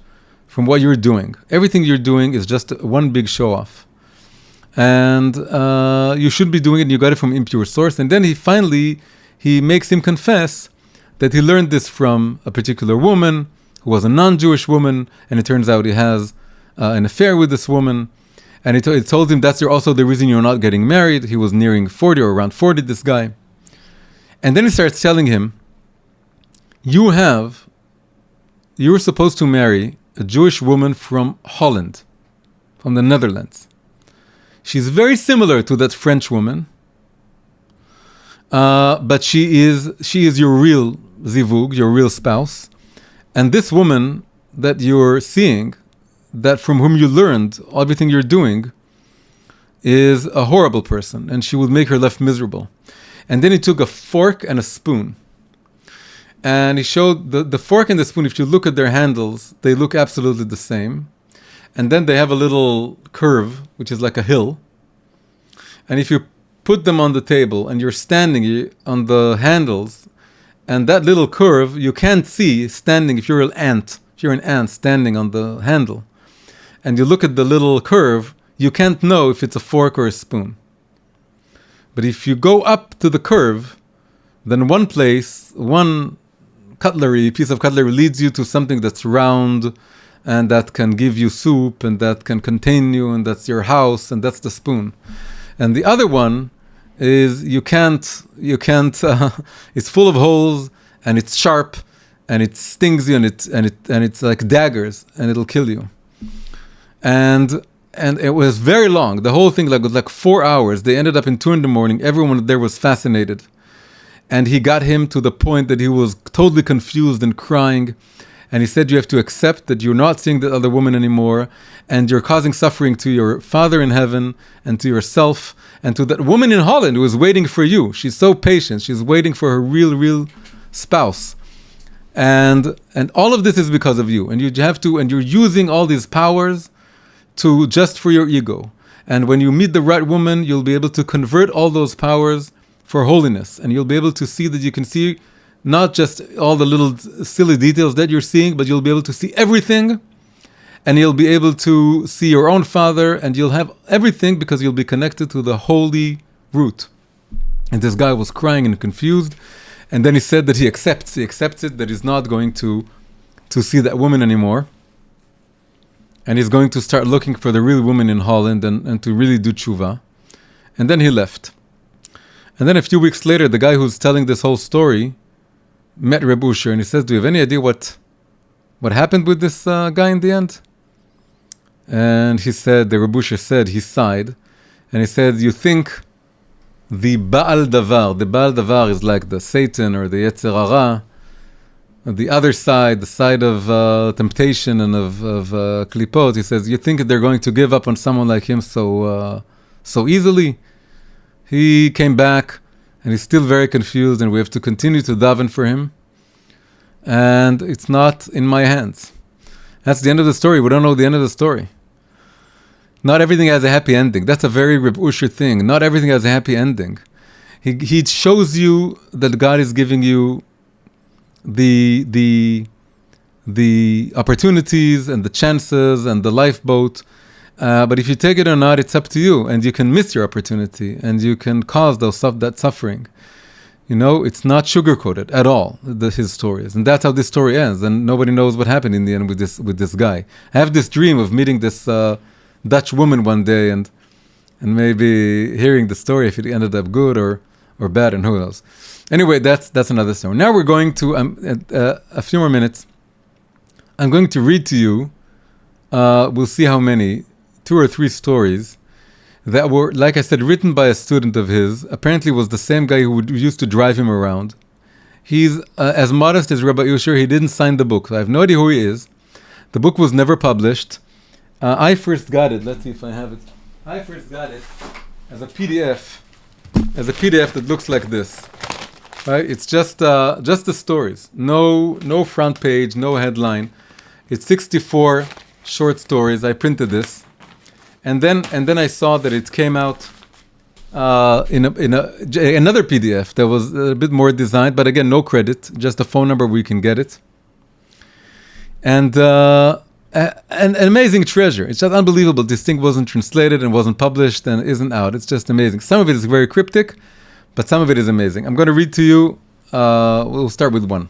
from what you're doing. Everything you're doing is just one big show-off. And you should be doing it, and you got it from impure source. And then he makes him confess that he learned this from a particular woman, who was a non-Jewish woman, and it turns out he has an affair with this woman. And it told him that's also the reason you're not getting married. He was nearing 40 or around 40, this guy. And then he starts telling him, you're supposed to marry a Jewish woman from Holland, from the Netherlands. She's very similar to that French woman, but she is your real zivug, your real spouse. And this woman that you're seeing, that from whom you learned everything you're doing, is a horrible person, and she would make her life miserable. And then he took a fork and a spoon, and he showed the fork and the spoon. If you look at their handles, they look absolutely the same. And then they have a little curve, which is like a hill. And if you put them on the table and you're standing on the handles, and that little curve, you can't see standing, if you're an ant standing on the handle, and you look at the little curve, you can't know if it's a fork or a spoon. But if you go up to the curve, then one piece of cutlery leads you to something that's round, and that can give you soup, and that can contain you, and that's your house, and that's the spoon. And the other one is you can't. It's full of holes, and it's sharp, and it stings you, and it's like daggers, and it'll kill you. And it was very long. The whole thing was like 4 hours. They ended up in 2 a.m. Everyone there was fascinated. And he got him to the point that he was totally confused and crying. And he said, you have to accept that you're not seeing the other woman anymore, and you're causing suffering to your Father in heaven, and to yourself, and to that woman in Holland who is waiting for you. She's so patient. She's waiting for her real spouse. And all of this is because of you. And you're using all these powers just for your ego. And when you meet the right woman, you'll be able to convert all those powers for holiness. And you'll be able to see that you can see not just all the little silly details that you're seeing, but you'll be able to see everything. And you'll be able to see your own Father, and you'll have everything because you'll be connected to the holy root. And this guy was crying and confused. And then he said that he accepts it, that he's not going to see that woman anymore. And he's going to start looking for the real woman in Holland and to really do tshuva. And then he left. And then a few weeks later, the guy who's telling this whole story met Reb User, and he says, do you have any idea what happened with this guy in the end? And the Reb User said, he sighed, and he said, you think the Baal Davar is like the Satan or the Yetzer Hara, the other side, the side of temptation and of klipot. He says, you think they're going to give up on someone like him so easily? He came back, and he's still very confused, and we have to continue to daven for him. And it's not in my hands. That's the end of the story. We don't know the end of the story. Not everything has a happy ending. That's a very Reb User thing. Not everything has a happy ending. He shows you that God is giving you the opportunities and the chances and the lifeboat. But if you take it or not, it's up to you. And you can miss your opportunity, and you can cause that suffering. It's not sugar-coated at all, his story is. And that's how this story ends. And nobody knows what happened in the end with this guy. I have this dream of meeting this Dutch woman one day and maybe hearing the story, if it ended up good or bad, and who knows. Anyway, that's another story. Now we're going to, a few more minutes, I'm going to read to you, we'll see how many, 2 or 3 stories that were, like I said, written by a student of his. Apparently was the same guy who used to drive him around. He's as modest as Rabbi Usher. He didn't sign the book. So I have no idea who he is. The book was never published. I first got it. Let's see if I have it. I first got it as a PDF. As a PDF that looks like this. Right? It's just the stories. No front page, no headline. It's 64 short stories. I printed this. And then I saw that it came out in another PDF that was a bit more designed, but again, no credit, just a phone number where you can get it. And an amazing treasure. It's just unbelievable. This thing wasn't translated and wasn't published and isn't out. It's just amazing. Some of it is very cryptic, but some of it is amazing. I'm going to read to you. We'll start with one.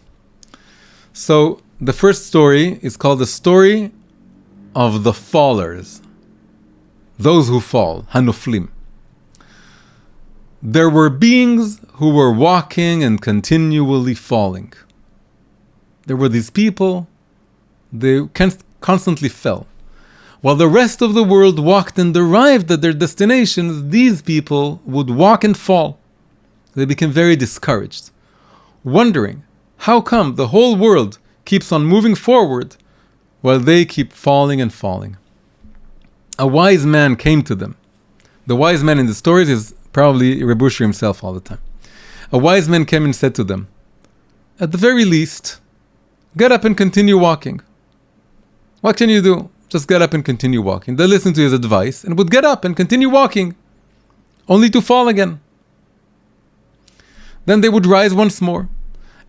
So the first story is called The Story of the Fallers. Those who fall, Hanuflim. There were beings who were walking and continually falling. There were these people, they constantly fell. While the rest of the world walked and arrived at their destinations, these people would walk and fall. They became very discouraged, wondering how come the whole world keeps on moving forward while they keep falling and falling. A wise man came to them. The wise man in the stories is probably Reb User himself all the time. A wise man came and said to them, at the very least, get up and continue walking. What can you do? Just get up and continue walking. They listened to his advice and would get up and continue walking, only to fall again. Then they would rise once more,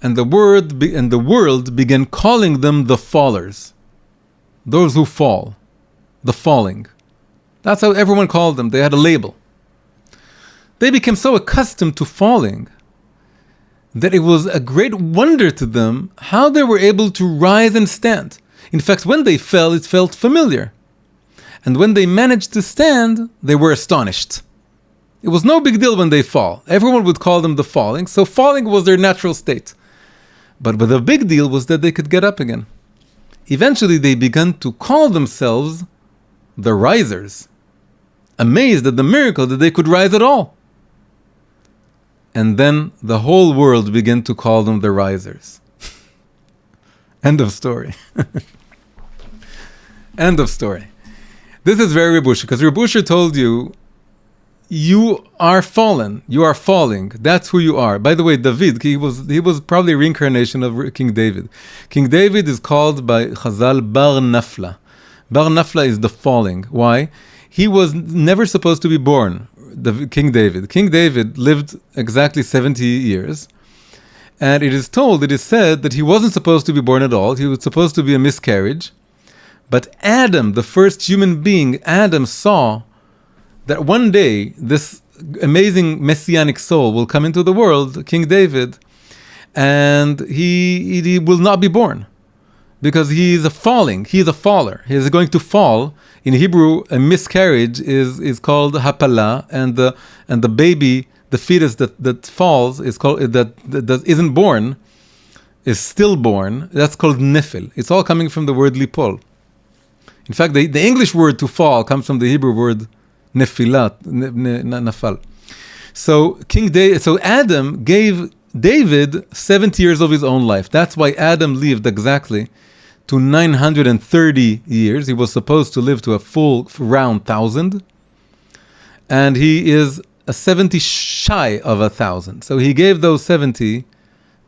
and the world began calling them the fallers, those who fall, the falling. That's how everyone called them. They had a label. They became so accustomed to falling that it was a great wonder to them how they were able to rise and stand. In fact, when they fell, it felt familiar. And when they managed to stand, they were astonished. It was no big deal when they fall. Everyone would call them the falling, so falling was their natural state. But the big deal was that they could get up again. Eventually, they began to call themselves the risers, amazed at the miracle that they could rise at all. And then the whole world began to call them the risers. End of story. End of story. This is very Reb User, because Reb User told you, you are fallen, you are falling, that's who you are. By the way, David, he was probably a reincarnation of King David. King David is called by Chazal Bar Nafla. Bar Nafla is the falling. Why? He was never supposed to be born, King David. King David lived exactly 70 years. And it is said that he wasn't supposed to be born at all. He was supposed to be a miscarriage. But Adam, the first human being, Adam saw that one day this amazing messianic soul will come into the world, King David, and he will not be born. Because he is a falling, he is a faller. He is going to fall. In Hebrew, a miscarriage is called hapala, and the baby, the fetus that falls is called that isn't born, is stillborn. That's called nifil. It's all coming from the word lipol. In fact, the English word to fall comes from the Hebrew word nefilat, nafal. So Adam gave David 70 years of his own life. That's why Adam lived exactly to 930 years. He was supposed to live to a full round 1,000. And he is a 70 shy of 1,000. So he gave those 70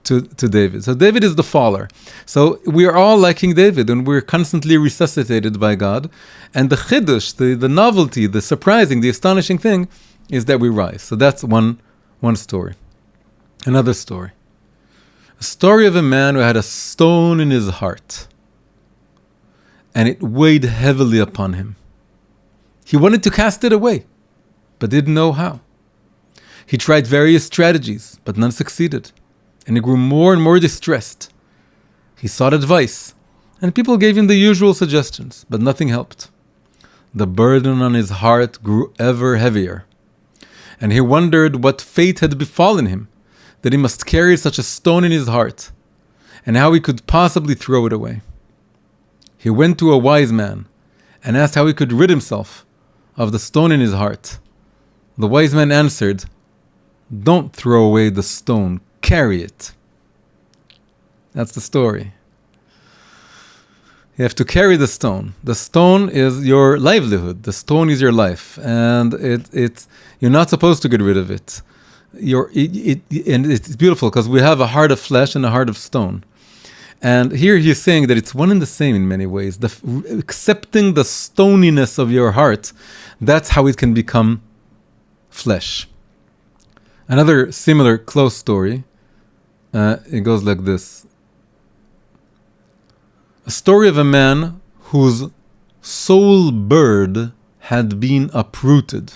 to David. So David is the faller. So we are all like King David, and we're constantly resuscitated by God. And the chiddush, the novelty, the surprising, the astonishing thing is that we rise. So that's one story. Another story. A story of a man who had a stone in his heart, and it weighed heavily upon him. He wanted to cast it away, but didn't know how. He tried various strategies, but none succeeded, and he grew more and more distressed. He sought advice, and people gave him the usual suggestions, but nothing helped. The burden on his heart grew ever heavier, and he wondered what fate had befallen him, that he must carry such a stone in his heart, and how he could possibly throw it away. He went to a wise man and asked how he could rid himself of the stone in his heart. The wise man answered, "Don't throw away the stone, carry it." That's the story. You have to carry the stone. The stone is your livelihood. The stone is your life, and you're not supposed to get rid of it. And it's beautiful because we have a heart of flesh and a heart of stone. And here he's saying that it's one and the same in many ways. Accepting the stoniness of your heart, that's how it can become flesh. Another similar close story, it goes like this. A story of a man whose soul bird had been uprooted.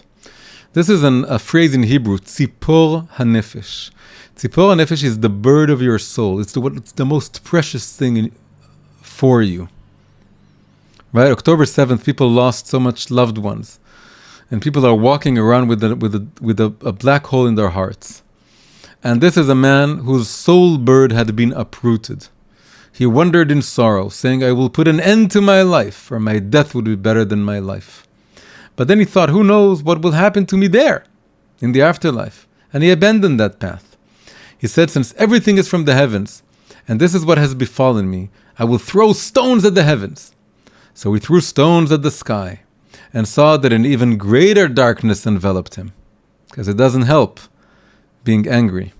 This is a phrase in Hebrew, tzipor hanefesh. Tzipor hanefesh is the bird of your soul. It's the most precious thing for you. Right? October 7th, people lost so much loved ones. And people are walking around with a black hole in their hearts. And this is a man whose soul bird had been uprooted. He wandered in sorrow, saying, "I will put an end to my life, for my death would be better than my life." But then he thought, who knows what will happen to me there, in the afterlife? And he abandoned that path. He said, since everything is from the heavens, and this is what has befallen me, I will throw stones at the heavens. So he threw stones at the sky, and saw that an even greater darkness enveloped him, because it doesn't help being angry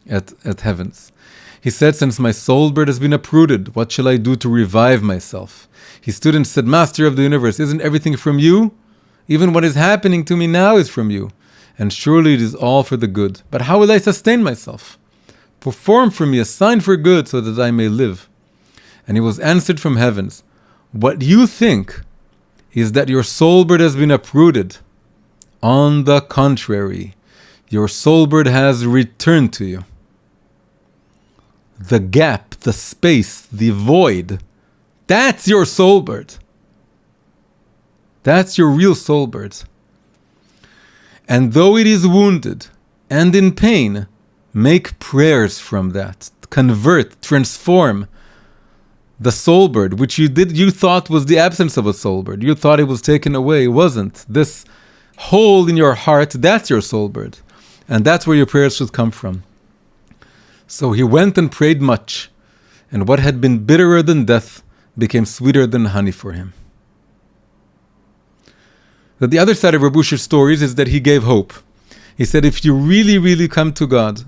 at heavens. He said, since my soul bird has been uprooted, what shall I do to revive myself? He stood and said, Master of the universe, isn't everything from you? Even what is happening to me now is from you, and surely it is all for the good. But how will I sustain myself? Perform for me a sign for good, so that I may live. And he was answered from heavens, what you think is that your soul bird has been uprooted. On the contrary, your soul bird has returned to you. The gap, the space, the void, that's your soul bird. That's your real soul bird. And though it is wounded and in pain, make prayers from that. Convert, transform the soul bird, which you thought was the absence of a soul bird. You thought it was taken away. It wasn't. This hole in your heart, that's your soul bird. And that's where your prayers should come from. So he went and prayed much, and what had been bitterer than death became sweeter than honey for him. But the other side of Reb Usher's stories is that he gave hope. He said, if you really, really come to God,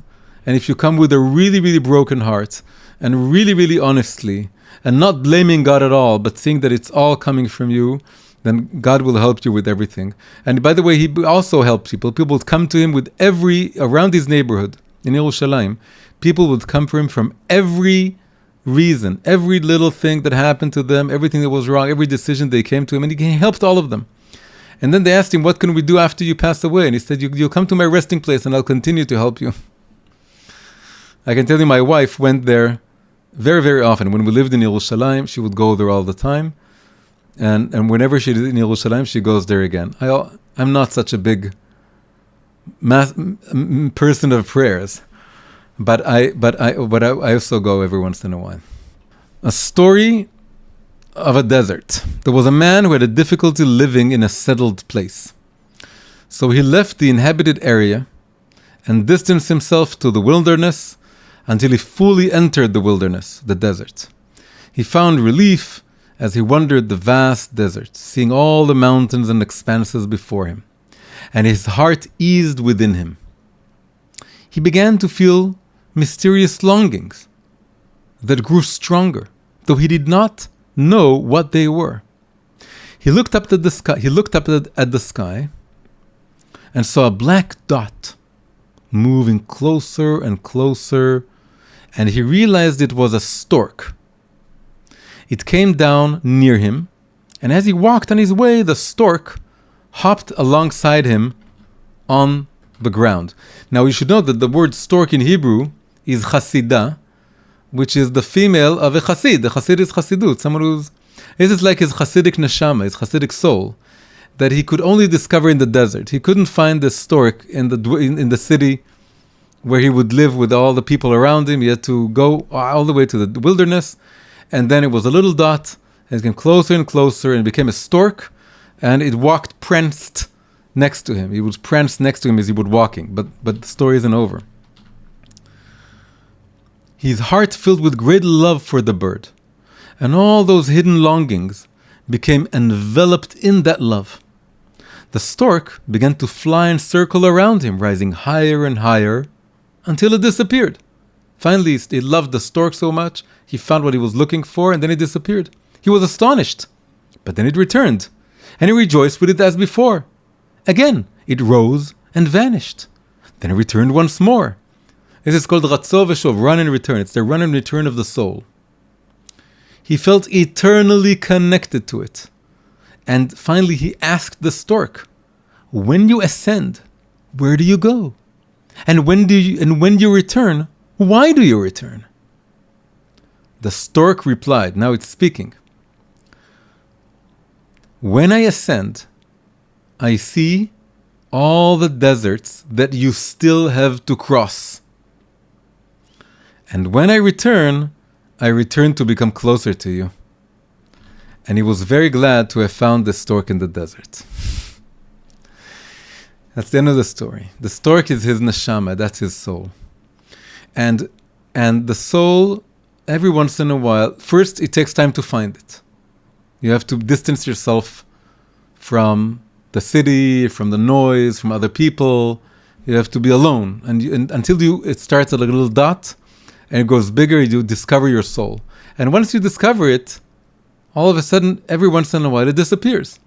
and if you come with a really, really broken heart, and really, really honestly, and not blaming God at all, but seeing that it's all coming from you, then God will help you with everything. And by the way, he also helped people. People would come to him with around his neighborhood, in Yerushalayim, people would come for him from every reason, every little thing that happened to them, everything that was wrong, every decision, they came to him, and he helped all of them. And then they asked him, what can we do after you pass away? And he said, you'll come to my resting place and I'll continue to help you. I can tell you, my wife went there very, very often. When we lived in Yerushalayim, she would go there all the time. And whenever she did in Yerushalayim, she goes there again. I'm not such a big person of prayers, but I also go every once in a while. A story of a desert. There was a man who had a difficulty living in a settled place. So he left the inhabited area and distanced himself to the wilderness until he fully entered the wilderness, the desert. He found relief as he wandered the vast desert, seeing all the mountains and expanses before him, and his heart eased within him. He began to feel mysterious longings that grew stronger, though he did not know what they were. He looked up at the sky. He looked up at the sky and saw a black dot moving closer and closer, and he realized it was a stork. It came down near him, and as he walked on his way, the stork hopped alongside him on the ground. Now you should know that the word stork in Hebrew is Chassidah, which is the female of a Chassid. The Chassid is Chassidut, someone who's... This is like his Hassidic neshama, his Hassidic soul, that he could only discover in the desert. He couldn't find the stork in the city where he would live with all the people around him. He had to go all the way to the wilderness, and then it was a little dot, and it came closer and closer, and it became a stork, and it pranced next to him. He would prance next to him as he would walking, but the story isn't over. His heart filled with great love for the bird, and all those hidden longings became enveloped in that love. The stork began to fly and circle around him, rising higher and higher, until it disappeared. Finally, he loved the stork so much, he found what he was looking for, and then it disappeared. He was astonished, but then it returned, and he rejoiced with it as before. Again, it rose and vanished. Then it returned once more. This is called Ratzo Veshov, run and return. It's the run and return of the soul. He felt eternally connected to it. And finally he asked the stork, when you ascend, where do you go? And when you return, why do you return? The stork replied, now it's speaking. When I ascend, I see all the deserts that you still have to cross. And when I return to become closer to you. And he was very glad to have found the stork in the desert. That's the end of the story. The stork is his neshama, that's his soul. And the soul, every once in a while, first it takes time to find it. You have to distance yourself from the city, from the noise, from other people. You have to be alone. And until it starts at a little dot, and it goes bigger, you discover your soul. And once you discover it, all of a sudden, every once in a while, it disappears.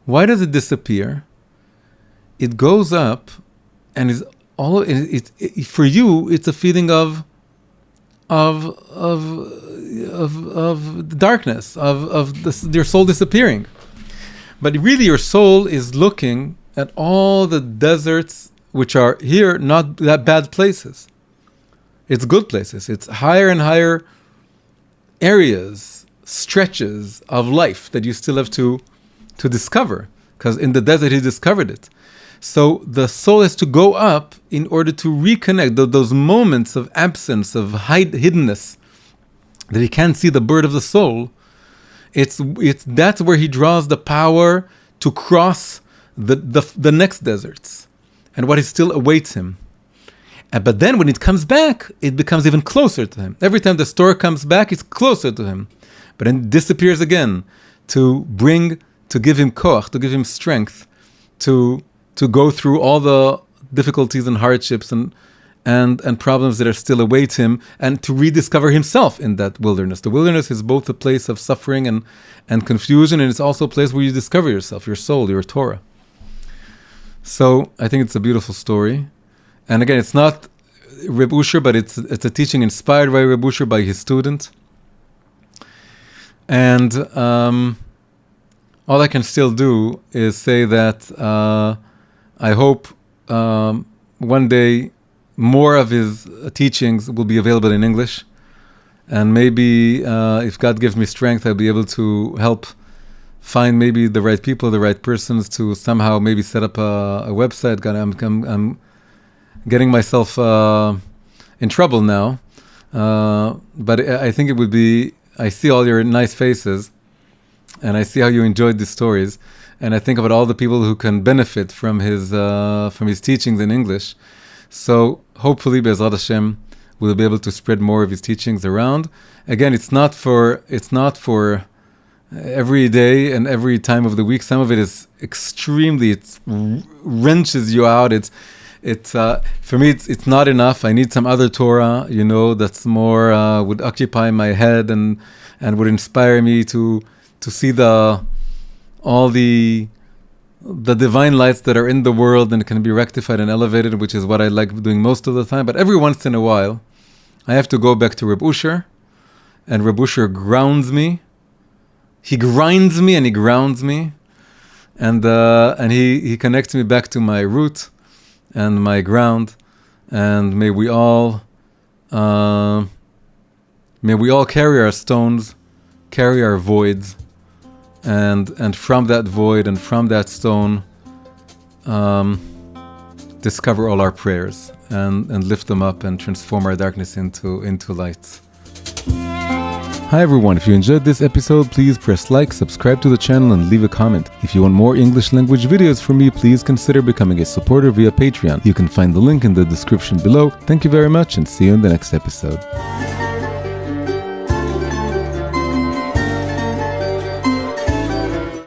Why does it disappear? It goes up, and for you, it's a feeling of darkness, of your soul disappearing. But really, your soul is looking at all the deserts, which are here not that bad places. It's good places. It's higher and higher areas, stretches of life that you still have to discover. Because in the desert, he discovered it. So the soul has to go up in order to reconnect those moments of absence, of hiddenness, that he can't see the bird of the soul. That's where he draws the power to cross the next deserts and what still awaits him. But then when it comes back, it becomes even closer to him. Every time the stork comes back, it's closer to him. But then it disappears again to give him koach, to give him strength, to go through all the difficulties and hardships and problems that are still await him, and to rediscover himself in that wilderness. The wilderness is both a place of suffering and confusion, and it's also a place where you discover yourself, your soul, your Torah. So I think it's a beautiful story. And again, it's not Reb Usher, but it's a teaching inspired by Reb Usher, by his student. And all I can still do is say that I hope one day more of his teachings will be available in English. And maybe if God gives me strength, I'll be able to help find maybe the right people, the right persons to somehow maybe set up a website. I'm getting myself in trouble now. But I think it would be, I see all your nice faces, and I see how you enjoyed these stories, and I think about all the people who can benefit from his teachings in English. So hopefully, Be'ezrat Hashem, we'll be able to spread more of his teachings around. Again, it's not for every day and every time of the week. Some of it is extremely, it wrenches you out. It's for me, it's not enough. I need some other Torah, that's more would occupy my head and would inspire me to see all the divine lights that are in the world and can be rectified and elevated, which is what I like doing most of the time. But every once in a while, I have to go back to Reb Usher, and Reb Usher grounds me. He grinds me and he grounds me, and he connects me back to my root and my ground. And may we all carry our stones, carry our voids, and from that void and from that stone, discover all our prayers and lift them up and transform our darkness into light. Hi everyone, if you enjoyed this episode, please press like, subscribe to the channel, and leave a comment. If you want more English language videos from me, please consider becoming a supporter via Patreon. You can find the link in the description below. Thank you very much, and see you in the next episode.